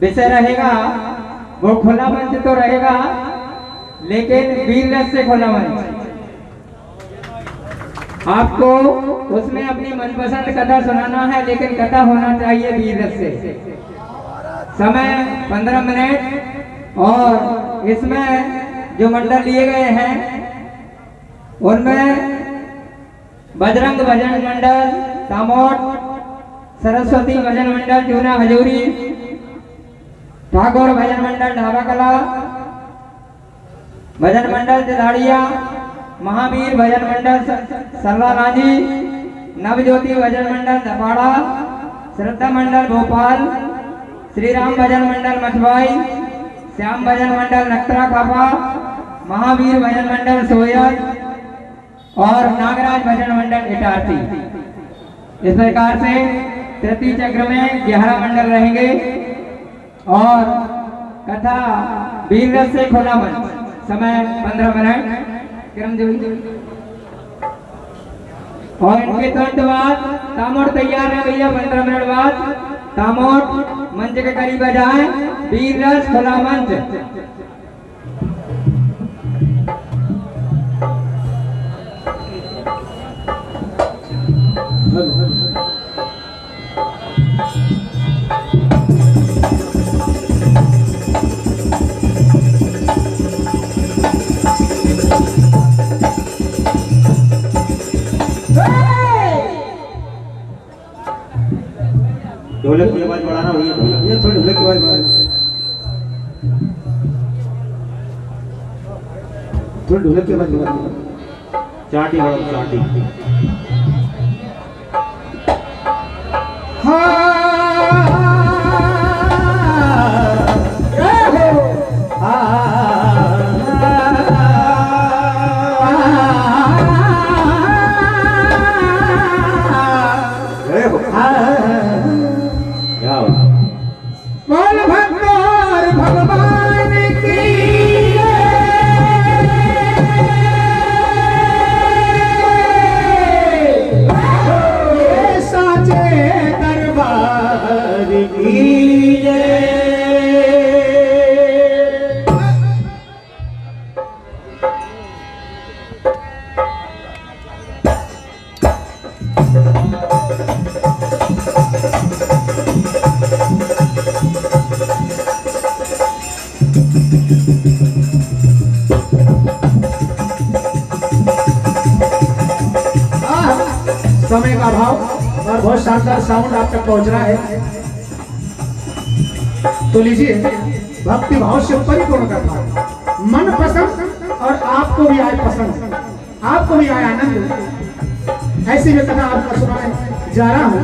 विषय रहेगा वो खुला मंच तो रहेगा, लेकिन वीर रस से खुला मंच। आपको उसमें अपनी मनपसंद कथा सुनाना है, लेकिन कथा होना चाहिए वीर रस से। समय 15 मिनट और इसमें जो मंडल लिए गए हैं उनमें बजरंग भजन मंडल तामोट, सरस्वती भजन मंडल जूना हजूरी, ठाकुर भजन मंडल ढाबा कला, भजन मंडल जदाड़िया, महावीर भजन मंडल सल्लालाजी, नवज्योति भजन मंडल धपाड़ा, श्रद्धा मंडल भोपाल, श्री राम भजन मंडल मछवाई, श्याम भजन मंडल नक्तरा खापा, महावीर भजन मंडल सोयल और नागराज भजन मंडल इटारसी। इस प्रकार से तृतीय चक्र में 11 मंडल रहेंगे और कथा वीर रस से खुला मंच। समय 15 मिनट। और इनके तुरंत बाद तामोट तैयार है भैया। 15 मिनट बाद तामोट मंच के करीब आ जाए। वीर रस खुला मंच। ढोलक की आवाज बढ़ाना भैया, ये थोड़ी ढोलक की आवाज बढ़ाना, थोड़ी ढोलक की आवाज बढ़ाना, चाटी बढ़ाओ चाटी। बोल भगवान भगवान की साचे दरबार की जय। समय का अभाव और बहुत शानदार साउंड आप तक पहुंच रहा है, तो लीजिए भक्ति भाव से परिपूर्ण करना मन पसंद और आपको भी आए पसंद, आपको भी आए आनंद, ऐसी में कथा आपको सुनाने जा रहा हूं।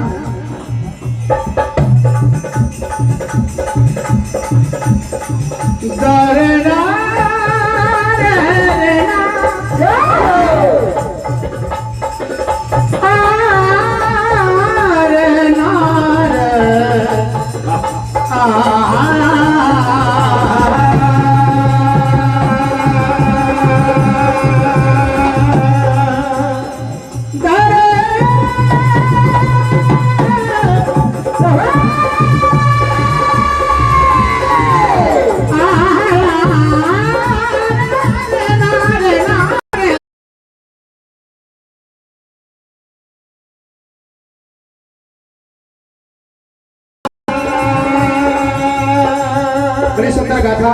बड़ी सुंदर गाथा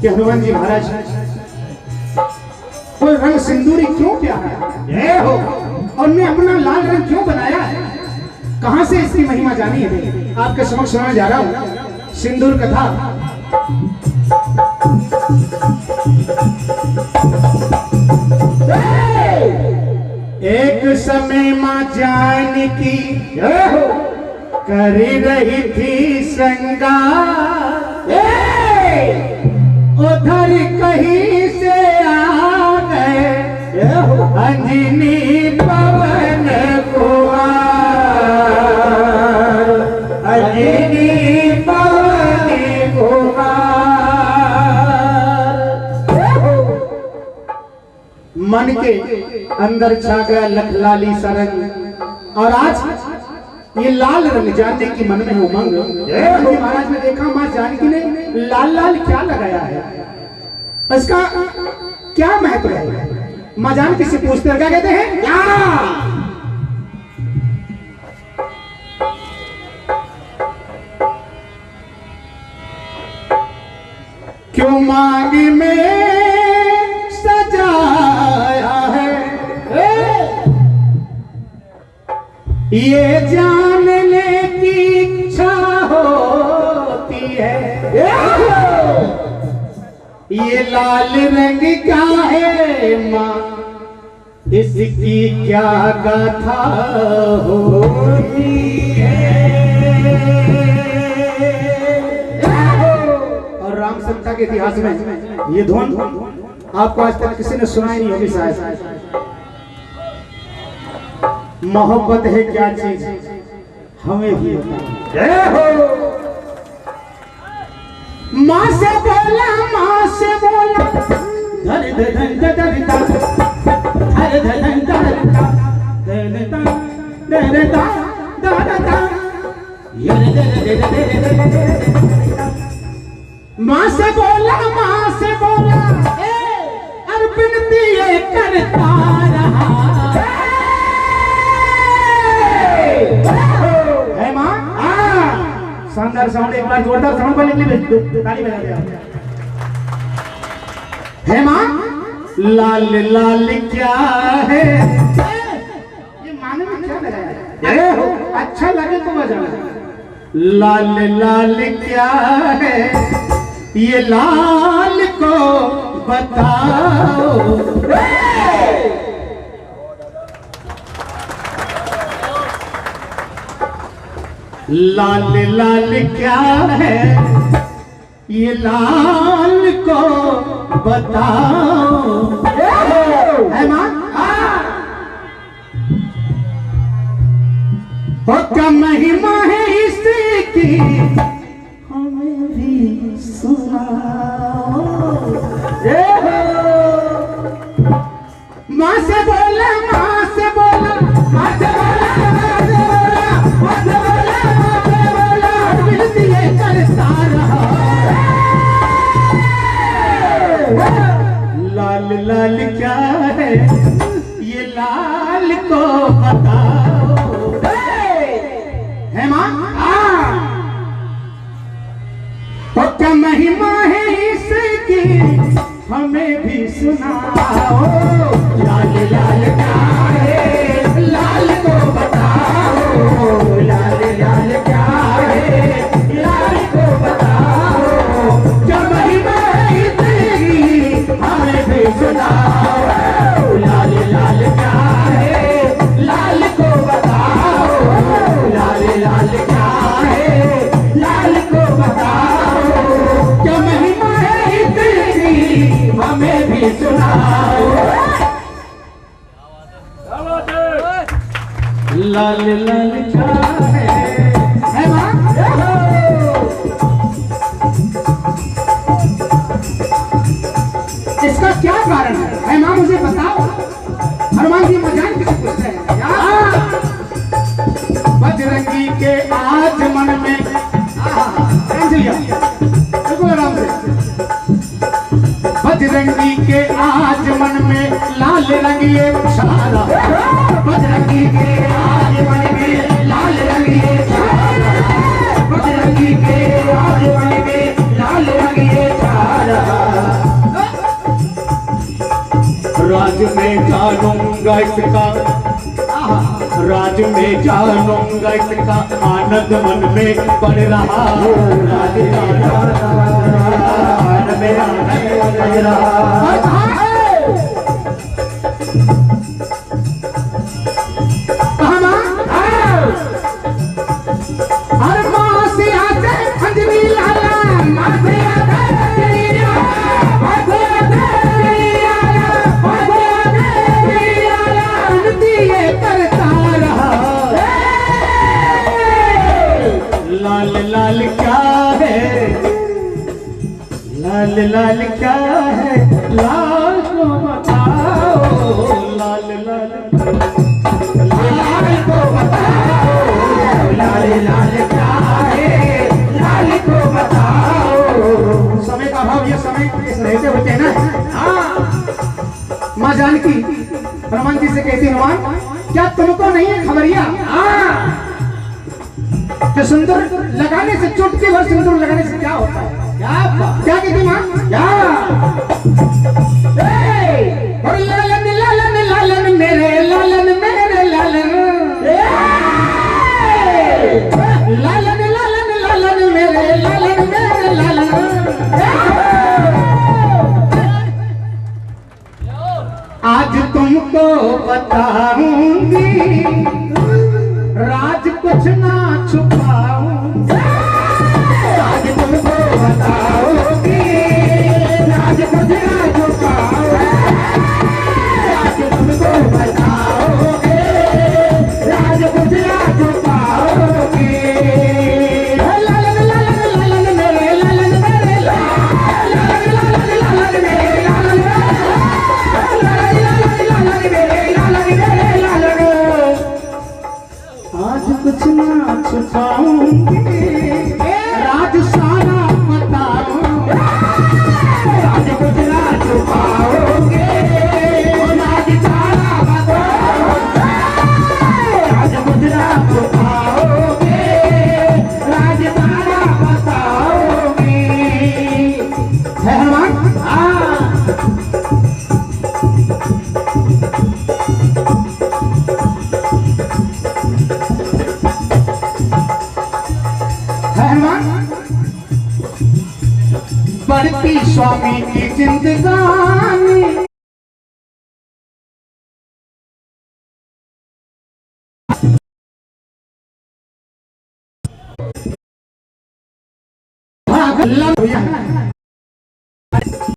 कि हनुमान जी महाराज कोई रंग सिंदूरी क्यों प्यारा है हो और ने अपना लाल रंग क्यों बनाया है, कहां से इसकी महिमा जानी है, आपके समक्ष सुनाने जा रहा हूं सिंदूर कथा। एक समय मां जानकी कर रही थी श्रृंगार, उधर कहीं से आ गए अंजनी पवन कुमार, अंजनी पवन कुमार। मन के अंदर छा गया लखलाली सरंग और आज ये लाल रंग जानने की मन में उमंग। महाराज ने देखा मां जानकी ने लाल लाल क्या लगाया है, इसका क्या महत्व है। मां जानकी से पूछते हैं क्या कहते हैं, क्या क्यों मांग में सजाया है ये जानने की इच्छा होती है, ये लाल रंग क्या है मां इसकी क्या गाथा होती है। और राम संता के इतिहास में ये धुन आपको आज तक किसी ने सुनाई नहीं होगी शायद। मोहब्बत है क्या चीज हमें भी जय हो। माँ से बोला धर धन धरता धर धन धरता माँ से बोला अर्पण दिए करता रहा है माँ। शानदार साउंड, एक बार जोरदार साउंड पर निकली ताली बजा दिया है माँ। लाल लाल क्या है ये माने में क्या लगाया है, अच्छा लगे तो बजाना। लाल लाल क्या है ये लाल को बताओ, लाल लाल क्या है ये लाल को बताओ है मां। क्या महिमा है इसकी हमें भी सुनाओ। मां से बोला मां से बोला मां से बोला मां से बोला विनती करता रहा। लाल लाल क्या है ये लाल को बताओ है मां। क्या महिमा है इस हमें भी सुनाओ। लाल लाल क्या है लाल को बताओ, लाल लाल क्या है लाल को बताओ, क्या महिमा है तेरी हमें भी सुनाओ। लाल लाल क्या है लाल को बताओ, लाल लाल क्या है लाल को बताओ, क्या महिमा है तेरी हमें भी सुनाओ। लाल लाल क्या है माँ? इसका क्या कारण है माँ, मुझे बताओ। हनुमान जी मजाक किसे पूछ रहे हैं यार? बजरंगी के आज मन में बिल्कुल आराम से। बजरंगी के आज मन में लाल रंग ये छाया, बजरंगी के आज मन में लाल रंग ये छाया, बजरंगी के आज मन में लाल रंग ये छाया। राज में जानूंगा इसका, राज में जानूंगा इसका आनंद मन में बढ़ रहा। राज में आनंद बढ़ रहा। हर माँ से आते अंजनी लाला, माँ से आते लाल लाल क्या है लाल लाल क्या है लाल को बताओ, लाल लाल लाल को बताओ, लाल लाल क्या है लाल को बताओ। समय का अभाव, ये समय इस रहते होते हैं ना। हाँ माँ जानकी हनुमान जी से कहती, हनुमान क्या तुमको नहीं है खबरिया कि सिंदूर लगाने से, चुटकी भर सिंदूर लगाने से क्या होता है? क्या कहती माँ? लालन लालन लालन मेरे लालन मेरे लालन, लालन लालन लालन मेरे लालन मेरे लालन। आज तुमको बताऊंगी राज कुछ ना छुपाऊं, राज तुमको बताओगे राज कुछ ना छुपाऊं, राज तुमको बताओगे राज कुछ ना छुपाओगे। लालन लालन लालन मेरे लालन मेरे लालन, लालन लालन मेरे लालन, लालन लालन मेरे लालन मेरे लालन। आज कुछ ना छुपाऊंगी राज सारा बताऊंगी, राज कुछ ना छुपाओगे राज सारा बताऊंगी, राज कुछ ना छुपाओगे राज सारा बताओगे। है हनुमान? बढ़ती स्वामी की जिंदगानी, भाग